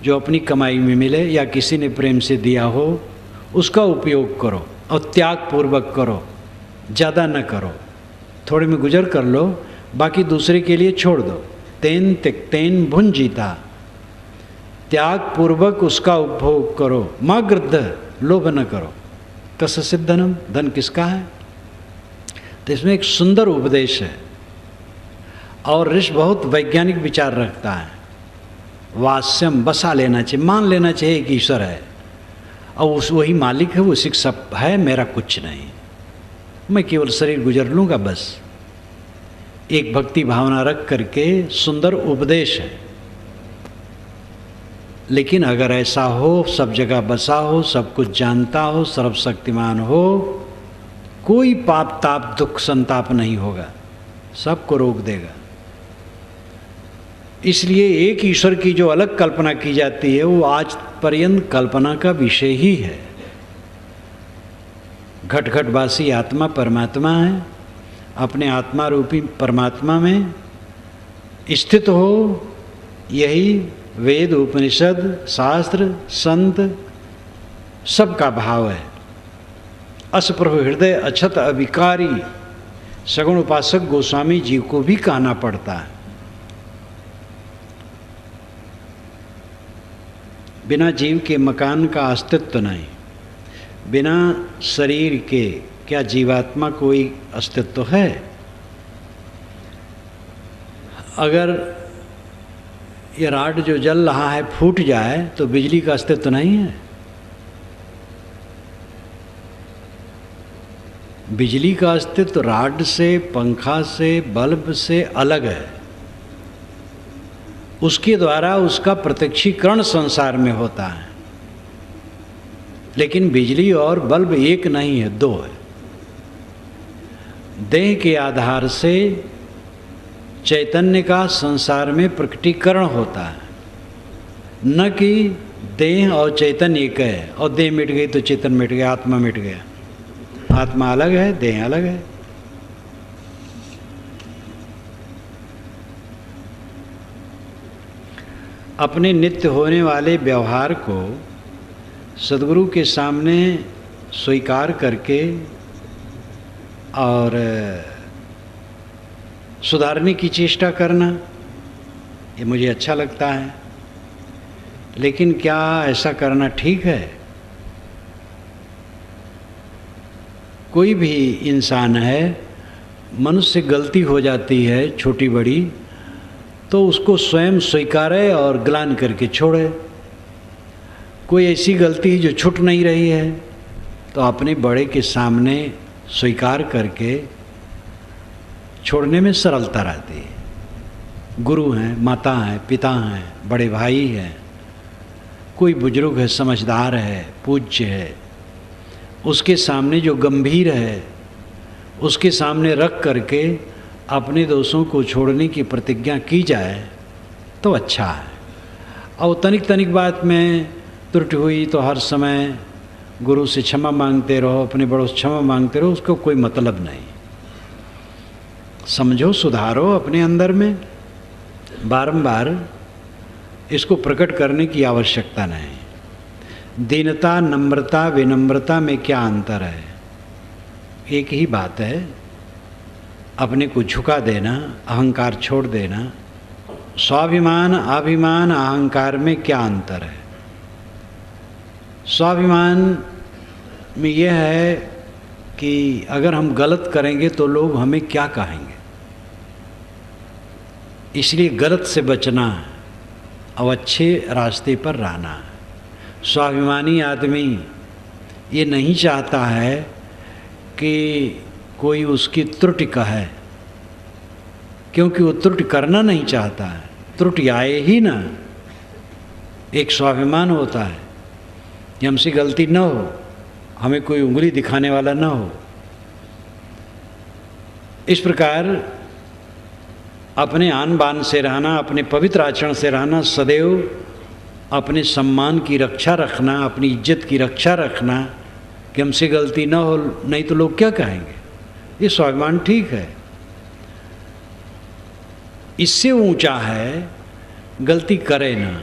जो अपनी कमाई में मिले या किसी ने प्रेम से दिया हो, उसका उपयोग करो और त्याग पूर्वक करो, ज़्यादा न करो, थोड़े में गुजर कर लो, बाकी दूसरे के लिए छोड़ दो। तेन तिक्तेन भुंजीता, त्याग पूर्वक उसका उपभोग करो। माँ गृद्ध, लोभ न करो। कस सिद्धनम, धन किसका है? तो इसमें एक सुंदर उपदेश है, और ऋषि बहुत वैज्ञानिक विचार रखता है। वास्यम, बसा लेना चाहिए, मान लेना चाहिए कि ईश्वर है, और उस वही मालिक है, उसी का सब है, मेरा कुछ नहीं, मैं केवल शरीर गुजर लूँगा बस। एक भक्ति भावना रख करके सुंदर उपदेश है। लेकिन अगर ऐसा हो, सब जगह बसा हो, सब कुछ जानता हो, सर्वशक्तिमान हो, कोई पाप ताप दुख संताप नहीं होगा, सबको रोक देगा। इसलिए एक ईश्वर की जो अलग कल्पना की जाती है, वो आज पर्यंत कल्पना का विषय ही है। घटघटवासी आत्मा परमात्मा है, अपने आत्मा रूपी परमात्मा में स्थित हो, यही वेद उपनिषद शास्त्र संत सबका भाव है। असप्रभु हृदय अछत अविकारी, सगुण उपासक गोस्वामी जी को भी कहना पड़ता है। बिना जीव के मकान का अस्तित्व नहीं, बिना शरीर के क्या जीवात्मा कोई अस्तित्व है? अगर ये राड जो जल रहा है फूट जाए तो बिजली का अस्तित्व तो नहीं है। बिजली का अस्तित्व राड से, पंखा से, बल्ब से अलग है। उसके द्वारा उसका प्रत्यक्षीकरण संसार में होता है। लेकिन बिजली और बल्ब एक नहीं है, दो है। देह के आधार से चैतन्य का संसार में प्रकटीकरण होता है, न कि देह और चैतन्य एक है और देह मिट गई तो चेतन मिट गया, आत्मा मिट गया। आत्मा अलग है, देह अलग है। अपने नित्य होने वाले व्यवहार को सद्गुरु के सामने स्वीकार करके और सुधारने की चेष्टा करना, ये मुझे अच्छा लगता है। लेकिन क्या ऐसा करना ठीक है? कोई भी इंसान है, मनुष्य गलती हो जाती है छोटी बड़ी, तो उसको स्वयं स्वीकारे और ग्लान करके छोड़े। कोई ऐसी गलती जो छूट नहीं रही है तो अपने बड़े के सामने स्वीकार करके छोड़ने में सरलता रहती है। गुरु हैं, माता हैं, पिता हैं, बड़े भाई हैं, कोई बुजुर्ग है, समझदार है, पूज्य है, उसके सामने जो गंभीर है उसके सामने रख करके अपने दोषों को छोड़ने की प्रतिज्ञा की जाए तो अच्छा है। और तनिक तनिक बात में त्रुटि हुई तो हर समय गुरु से क्षमा मांगते रहो, अपने बड़ों से क्षमा मांगते रहो, उसको कोई मतलब नहीं। समझो, सुधारो अपने अंदर में, बारंबार इसको प्रकट करने की आवश्यकता नहीं। दीनता, नम्रता, विनम्रता में क्या अंतर है? एक ही बात है, अपने को झुका देना, अहंकार छोड़ देना। स्वाभिमान, अभिमान, अहंकार में क्या अंतर है? स्वाभिमान में यह है कि अगर हम गलत करेंगे तो लोग हमें क्या कहेंगे, इसलिए गलत से बचना और अच्छे रास्ते पर रहना। स्वाभिमानी आदमी ये नहीं चाहता है कि कोई उसकी त्रुटि कहे, क्योंकि वो त्रुटि करना नहीं चाहता है। त्रुटि आए ही ना, एक स्वाभिमान होता है कि हमसे गलती न हो, हमें कोई उंगली दिखाने वाला न हो। इस प्रकार अपने आन बान से रहना, अपने पवित्र आचरण से रहना, सदैव अपने सम्मान की रक्षा रखना, अपनी इज्जत की रक्षा रखना कि हमसे गलती न हो, नहीं तो लोग क्या कहेंगे। ये स्वाभिमान ठीक है। इससे ऊंचा है गलती करे ना,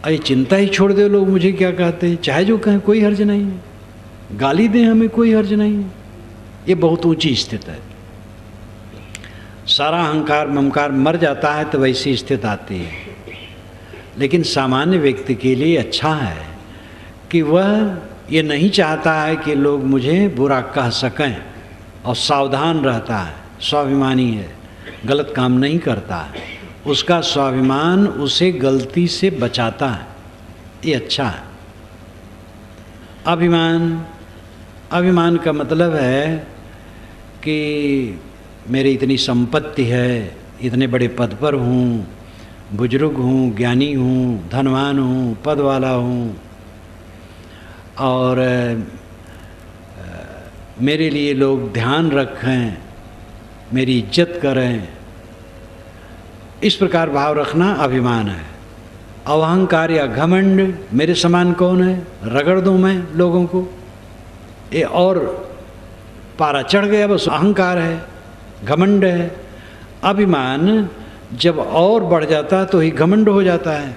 अरे चिंता ही छोड़ दे, लोग मुझे क्या कहते हैं, चाहे जो कहें कोई हर्ज नहीं है, गाली दें हमें कोई हर्ज नहीं है। ये बहुत ऊंची स्थिति है। सारा अहंकार ममकार मर जाता है तो वैसी स्थिति आती है। लेकिन सामान्य व्यक्ति के लिए अच्छा है कि वह ये नहीं चाहता है कि लोग मुझे बुरा कह सकें और सावधान रहता है, स्वाभिमानी है, गलत काम नहीं करता है। उसका स्वाभिमान उसे गलती से बचाता है, ये अच्छा है। अभिमान, अभिमान का मतलब है कि मेरी इतनी संपत्ति है, इतने बड़े पद पर हूँ, बुजुर्ग हूँ, ज्ञानी हूँ, धनवान हूँ, पद वाला हूँ, और मेरे लिए लोग ध्यान रखें, मेरी इज्जत करें। इस प्रकार भाव रखना अभिमान है। अहंकार या घमंड, मेरे समान कौन है, रगड़ दूं मैं लोगों को, ये और पारा चढ़ गया, बस अहंकार है, घमंड है। अभिमान जब और बढ़ जाता है तो ही घमंड हो जाता है।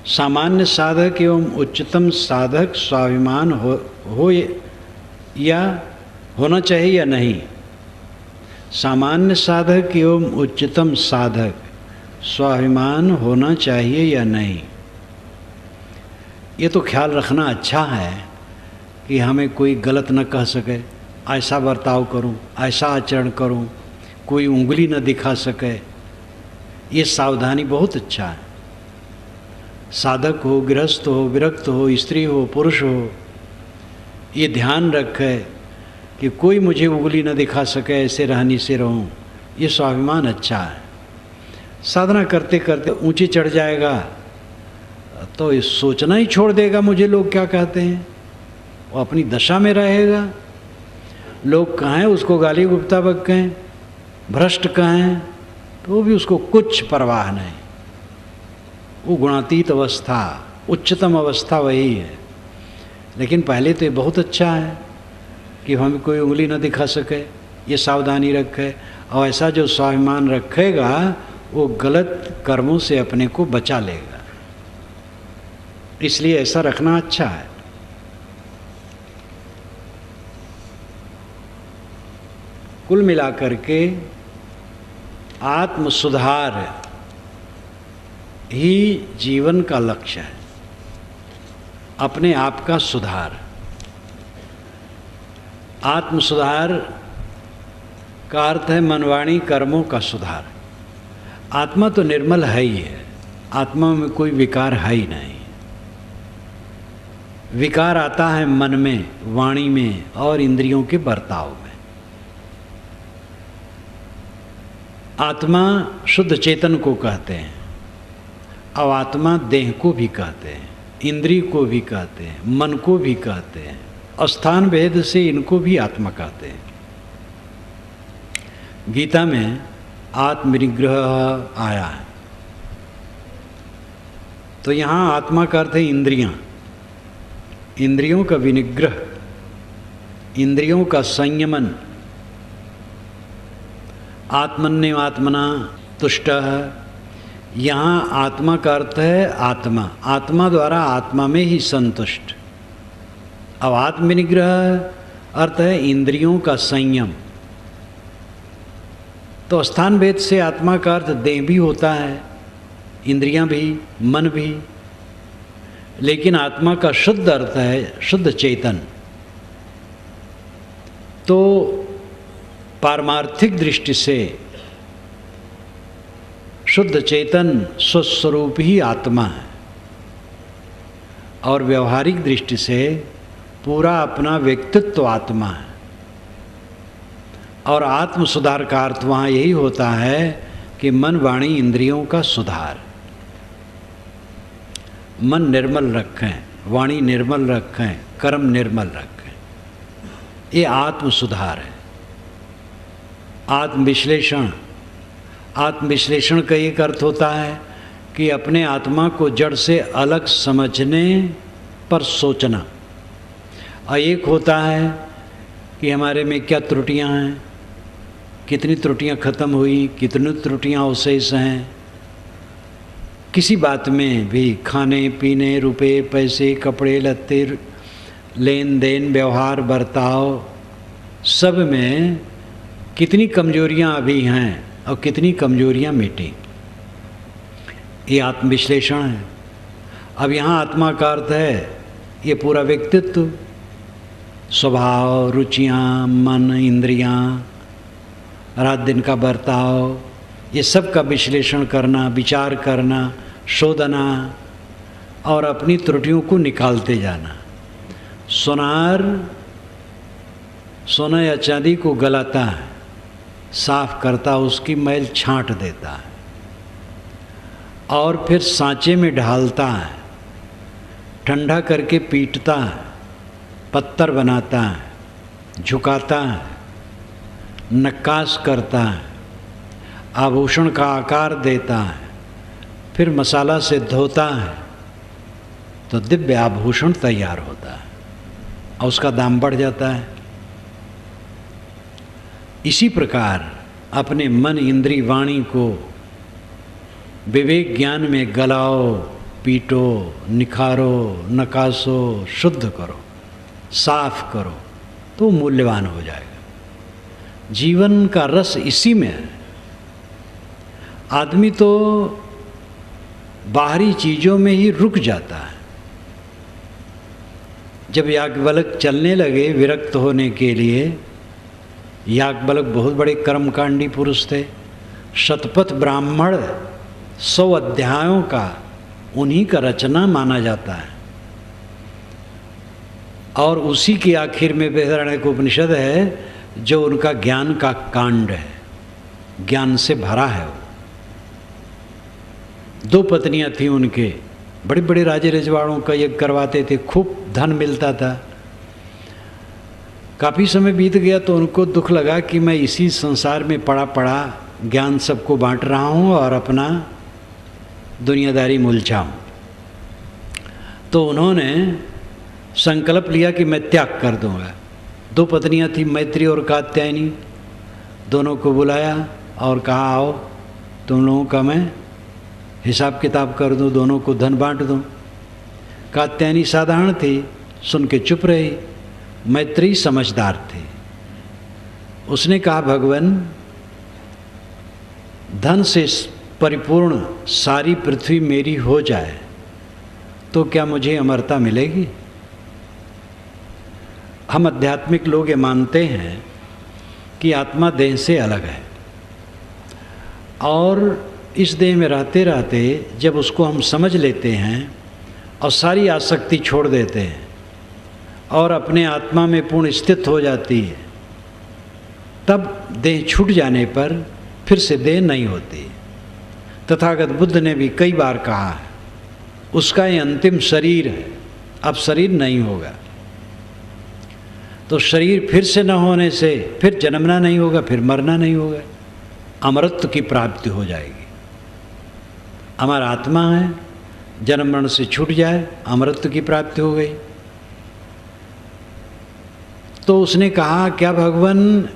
सामान्य साधक एवं उच्चतम साधक स्वाभिमान हो या होना चाहिए या नहीं? सामान्य साधक एवं उच्चतम साधक स्वाभिमान होना चाहिए या नहीं? ये तो ख्याल रखना अच्छा है कि हमें कोई गलत न कह सके, ऐसा बर्ताव करूं, ऐसा आचरण करूं, कोई उंगली न दिखा सके, ये सावधानी बहुत अच्छा है। साधक हो, गृहस्थ हो, विरक्त हो, स्त्री हो, पुरुष हो, ये ध्यान रखे कि कोई मुझे उंगली न दिखा सके, ऐसे रहनी से रहूं, ये स्वाभिमान अच्छा है। साधना करते करते ऊंचे चढ़ जाएगा तो ये सोचना ही छोड़ देगा मुझे लोग क्या कहते हैं, वो अपनी दशा में रहेगा। लोग कहें उसको गाली गुप्ता बक कहें, भ्रष्ट कहें, तो भी उसको कुछ परवाह नहीं। वो गुणातीत अवस्था, उच्चतम अवस्था वही है। लेकिन पहले तो ये बहुत अच्छा है कि हमें कोई उंगली न दिखा सके, ये सावधानी रखे। और ऐसा जो स्वाभिमान रखेगा वो गलत कर्मों से अपने को बचा लेगा, इसलिए ऐसा रखना अच्छा है। कुल मिलाकर के आत्म सुधार ही जीवन का लक्ष्य है, अपने आप का सुधार। आत्म सुधार का अर्थ है मनवाणी कर्मों का सुधार। आत्मा तो निर्मल है ही है, आत्मा में कोई विकार है ही नहीं। विकार आता है मन में, वाणी में और इंद्रियों के बर्ताव में। आत्मा शुद्ध चेतन को कहते हैं, और आत्मा देह को भी कहते हैं, इंद्रिय को भी कहते हैं, मन को भी कहते हैं, और स्थान भेद से इनको भी आत्मा कहते हैं। गीता में आत्मनिग्रह आया है, तो यहाँ आत्मा का अर्थ है इंद्रियां, इंद्रियों का विनिग्रह, इंद्रियों का संयमन। आत्मन्य आत्मना तुष्टः, यहाँ आत्मा का अर्थ है आत्मा, आत्मा द्वारा आत्मा में ही संतुष्ट। अब आत्मनिग्रह अर्थ है इंद्रियों का संयम। तो स्थान भेद से आत्मा का अर्थ देह भी होता है, इंद्रियां भी, मन भी, लेकिन आत्मा का शुद्ध अर्थ है शुद्ध चेतन। तो पारमार्थिक दृष्टि से शुद्ध चेतन स्वस्वरूप ही आत्मा है, और व्यवहारिक दृष्टि से पूरा अपना व्यक्तित्व आत्मा है। और आत्म सुधार का अर्थ वहाँ यही होता है कि मन वाणी इंद्रियों का सुधार। मन निर्मल रखें, वाणी निर्मल रखें, कर्म निर्मल रखें, ये आत्म सुधार है। आत्मविश्लेषण, आत्मविश्लेषण का एक अर्थ होता है कि अपने आत्मा को जड़ से अलग समझने पर सोचना, और एक होता है कि हमारे में क्या त्रुटियां हैं, कितनी त्रुटियां खत्म हुई, कितनी त्रुटियां अवशेष हैं। किसी बात में भी, खाने पीने, रुपए पैसे, कपड़े लत्ते, लेन देन, व्यवहार, बर्ताव, सब में कितनी कमजोरियां अभी हैं और कितनी कमजोरियां मिटी, ये आत्मविश्लेषण है। अब यहाँ आत्मा का अर्थ है ये पूरा व्यक्तित्व, स्वभाव, रुचियाँ, मन, इंद्रियाँ, रात दिन का बर्ताव, ये सब का विश्लेषण करना, विचार करना, शोधना और अपनी त्रुटियों को निकालते जाना। सोनार सोना या चांदी को गलाता है, साफ करता, उसकी मैल छांट देता है, और फिर सांचे में ढालता है, ठंडा करके पीटता है, पत्थर बनाता है, झुकाता है, नक्काश करता है, आभूषण का आकार देता है, फिर मसाला से धोता है, तो दिव्य आभूषण तैयार होता है और उसका दाम बढ़ जाता है। इसी प्रकार अपने मन, इंद्री, वाणी को विवेक ज्ञान में गलाओ, पीटो, निखारो, नकासो, शुद्ध करो, साफ करो, तो मूल्यवान हो जाएगा। जीवन का रस इसी में है। आदमी तो बाहरी चीज़ों में ही रुक जाता है। जब याज्ञवल्क्य चलने लगे विरक्त होने के लिए, याज्ञवल्क्य बहुत बड़े कर्मकांडी पुरुष थे। शतपथ ब्राह्मण 100 अध्यायों का उन्हीं का रचना माना जाता है। और उसी के आखिर में बृहदारण्यक उपनिषद है जो उनका ज्ञान का कांड है, ज्ञान से भरा है वो। 2 पत्नियां थीं उनके, बड़े बड़े राजे रजवाड़ों का यज्ञ करवाते थे, खूब धन मिलता था। काफ़ी समय बीत गया तो उनको दुख लगा कि मैं इसी संसार में पड़ा पड़ा ज्ञान सबको बांट रहा हूँ और अपना दुनियादारी मुलझाऊँ। तो उन्होंने संकल्प लिया कि मैं त्याग कर दूंगा। 2 पत्नियां थी, मैत्री और कात्यायनी, दोनों को बुलाया और कहा आओ तुम लोगों का मैं हिसाब किताब कर दूं, दोनों को धन बांट दूं। कात्यायनी साधारण थी, सुन के चुप रही। मैत्री समझदार थे। उसने कहा भगवान, धन से परिपूर्ण सारी पृथ्वी मेरी हो जाए तो क्या मुझे अमरता मिलेगी? हम आध्यात्मिक लोग ये मानते हैं कि आत्मा देह से अलग है और इस देह में रहते रहते जब उसको हम समझ लेते हैं और सारी आसक्ति छोड़ देते हैं और अपने आत्मा में पूर्ण स्थित हो जाती है, तब देह छूट जाने पर फिर से देह नहीं होती। तथागत बुद्ध ने भी कई बार कहा है उसका ये अंतिम शरीर है, अब शरीर नहीं होगा। तो शरीर फिर से न होने से फिर जन्मना नहीं होगा, फिर मरना नहीं होगा, अमरत्व की प्राप्ति हो जाएगी। हमारा आत्मा है, जन्म मरण से छूट जाए, अमरत्व की प्राप्ति हो गई। तो उसने कहा क्या भगवान,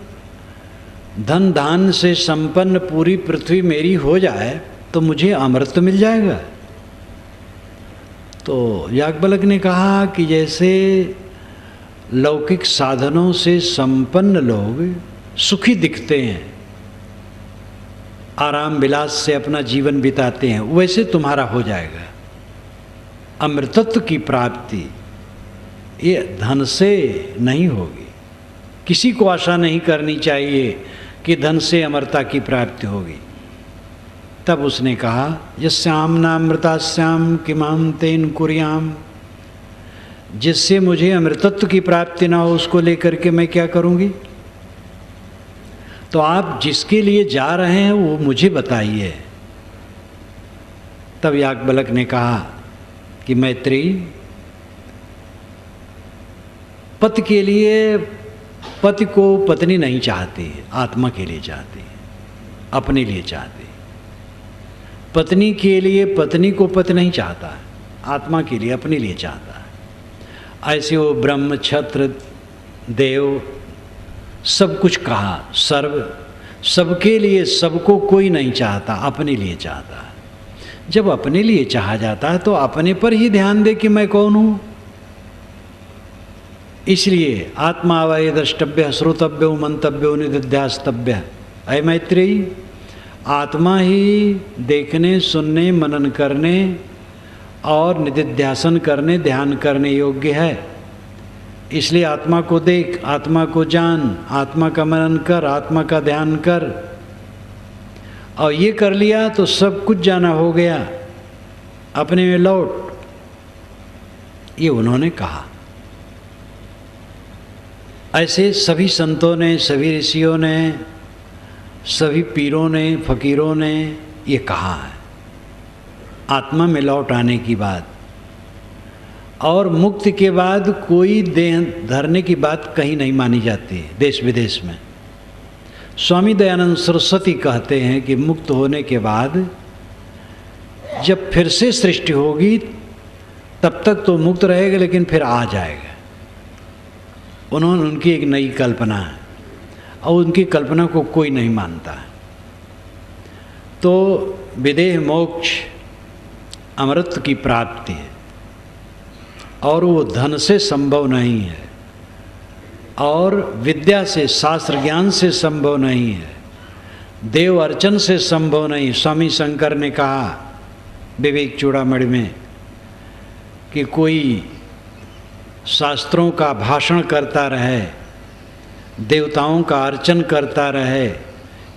धन दान से संपन्न पूरी पृथ्वी मेरी हो जाए तो मुझे अमृत मिल जाएगा? तो याज्ञवल्क्य ने कहा कि जैसे लौकिक साधनों से संपन्न लोग सुखी दिखते हैं, आराम विलास से अपना जीवन बिताते हैं, वैसे तुम्हारा हो जाएगा। अमृतत्व की प्राप्ति ये धन से नहीं होगी। किसी को आशा नहीं करनी चाहिए कि धन से अमरता की प्राप्ति होगी। तब उसने कहा यस्याम नामृतास्याम किमाम तेन कुर्याम, जिससे मुझे अमृतत्व की प्राप्ति ना हो उसको लेकर के मैं क्या करूँगी? तो आप जिसके लिए जा रहे हैं वो मुझे बताइए। तब याज्ञवल्क्य ने कहा कि मैत्री, पति के लिए पति को पत्नी नहीं चाहती, आत्मा के लिए चाहती, अपने लिए चाहती। पत्नी के लिए पत्नी को पति नहीं चाहता, आत्मा के लिए अपने लिए चाहता है। ऐसे वो ब्रह्म क्षत्र देव सब कुछ कहा, सर्व सबके लिए, सबको कोई नहीं चाहता, अपने लिए चाहता है। जब अपने लिए चाहा जाता है तो अपने पर ही ध्यान दे कि मैं कौन हूँ। इसलिए आत्मा वै द्रष्टव्य श्रोतव्य मंतव्य निधिध्यास्तव्य। अय मैत्रेयी, आत्मा ही देखने सुनने मनन करने और निधिध्यासन करने ध्यान करने योग्य है। इसलिए आत्मा को देख, आत्मा को जान, आत्मा का मनन कर, आत्मा का ध्यान कर। और ये कर लिया तो सब कुछ जाना हो गया, अपने में लौट। ये उन्होंने कहा। ऐसे सभी संतों ने, सभी ऋषियों ने, सभी पीरों ने, फकीरों ने ये कहा है आत्मा में लौट आने की बात। और मुक्ति के बाद कोई देह धरने की बात कहीं नहीं मानी जाती है देश विदेश में। स्वामी दयानंद सरस्वती कहते हैं कि मुक्त होने के बाद जब फिर से सृष्टि होगी तब तक तो मुक्त रहेगा, लेकिन फिर आ जाएगा। उन्होंने उनकी एक नई कल्पना है और उनकी कल्पना को कोई नहीं मानता है। तो विदेह मोक्ष अमृत की प्राप्ति है और वो धन से संभव नहीं है और विद्या से, शास्त्र ज्ञान से संभव नहीं है, देव अर्चन से संभव नहीं। स्वामी शंकर ने कहा विवेक चूड़ामणि में कि कोई शास्त्रों का भाषण करता रहे देवताओं का अर्चन करता रहे,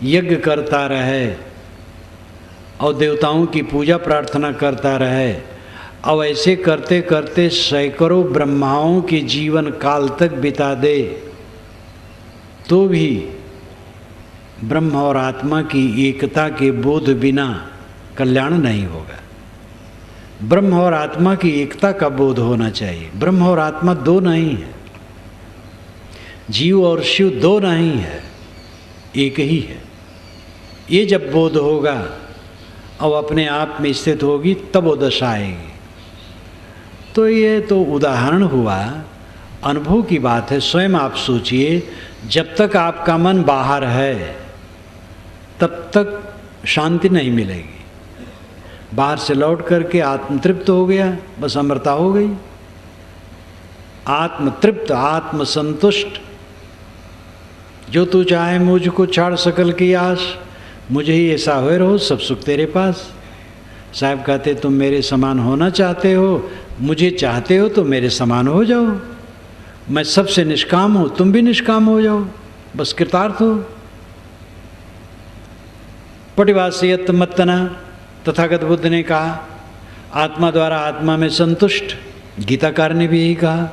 यज्ञ करता रहे और देवताओं की पूजा प्रार्थना करता रहे, अब ऐसे करते करते सैकड़ों ब्रह्माओं के जीवन काल तक बिता दे तो भी ब्रह्म और आत्मा की एकता के बोध बिना कल्याण नहीं होगा। ब्रह्म और आत्मा की एकता का बोध होना चाहिए। ब्रह्म और आत्मा दो नहीं है, जीव और शिव दो नहीं है, एक ही है। ये जब बोध होगा और अपने आप में स्थित होगी तब वो दशा आएगी। तो ये तो उदाहरण हुआ, अनुभव की बात है। स्वयं आप सोचिए, जब तक आपका मन बाहर है तब तक शांति नहीं मिलेगी। बाहर से लौट करके आत्मतृप्त हो गया, बस अमरता हो गई। आत्मतृप्त, आत्मसंतुष्ट, जो तू चाहे मुझको छाड़ सकल की आस, मुझे ही ऐसा हुए रहो, सब सुख तेरे पास। साहब कहते तुम मेरे समान होना चाहते हो, मुझे चाहते हो तो मेरे समान हो जाओ। मैं सबसे निष्काम हूँ, तुम भी निष्काम हो जाओ, बस कृतार्थ हो। पटिवासियत मत्तना, तथागत बुद्ध ने कहा, आत्मा द्वारा आत्मा में संतुष्ट। गीताकार ने भी यही कहा,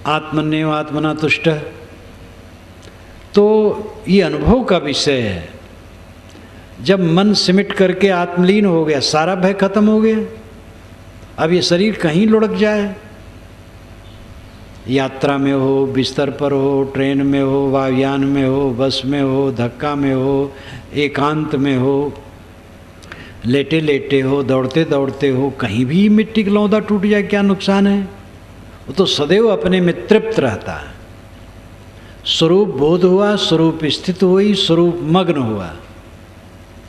आत्मन्येव आत्मना तुष्ट। तो ये अनुभव का विषय है। जब मन सिमट करके आत्मलीन हो गया, सारा भय खत्म हो गया। अब ये शरीर कहीं लुढ़क जाए, यात्रा में हो, बिस्तर पर हो, ट्रेन में हो, वायुयान में हो, बस में हो, धक्का में हो, एकांत में हो, लेटे लेटे हो, दौड़ते दौड़ते हो, कहीं भी मिट्टी का लौंदा टूट जाए क्या नुकसान है? वो तो सदैव अपने में तृप्त रहता है। स्वरूप बोध हुआ, स्वरूप स्थित हुई, स्वरूप मग्न हुआ,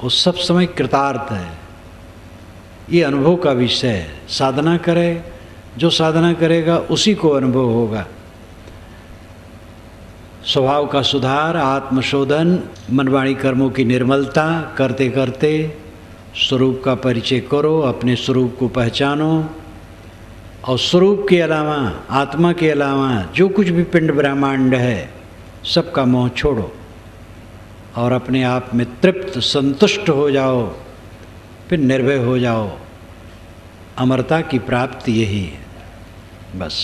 वो सब समय कृतार्थ है। ये अनुभव का विषय है। साधना करे, जो साधना करेगा उसी को अनुभव होगा। स्वभाव का सुधार, आत्मशोधन, मनवाणी कर्मों की निर्मलता करते करते स्वरूप का परिचय करो, अपने स्वरूप को पहचानो और स्वरूप के अलावा, आत्मा के अलावा जो कुछ भी पिंड ब्रह्मांड है, सबका मोह छोड़ो और अपने आप में तृप्त संतुष्ट हो जाओ, फिर निर्भय हो जाओ। अमरता की प्राप्ति यही है, बस।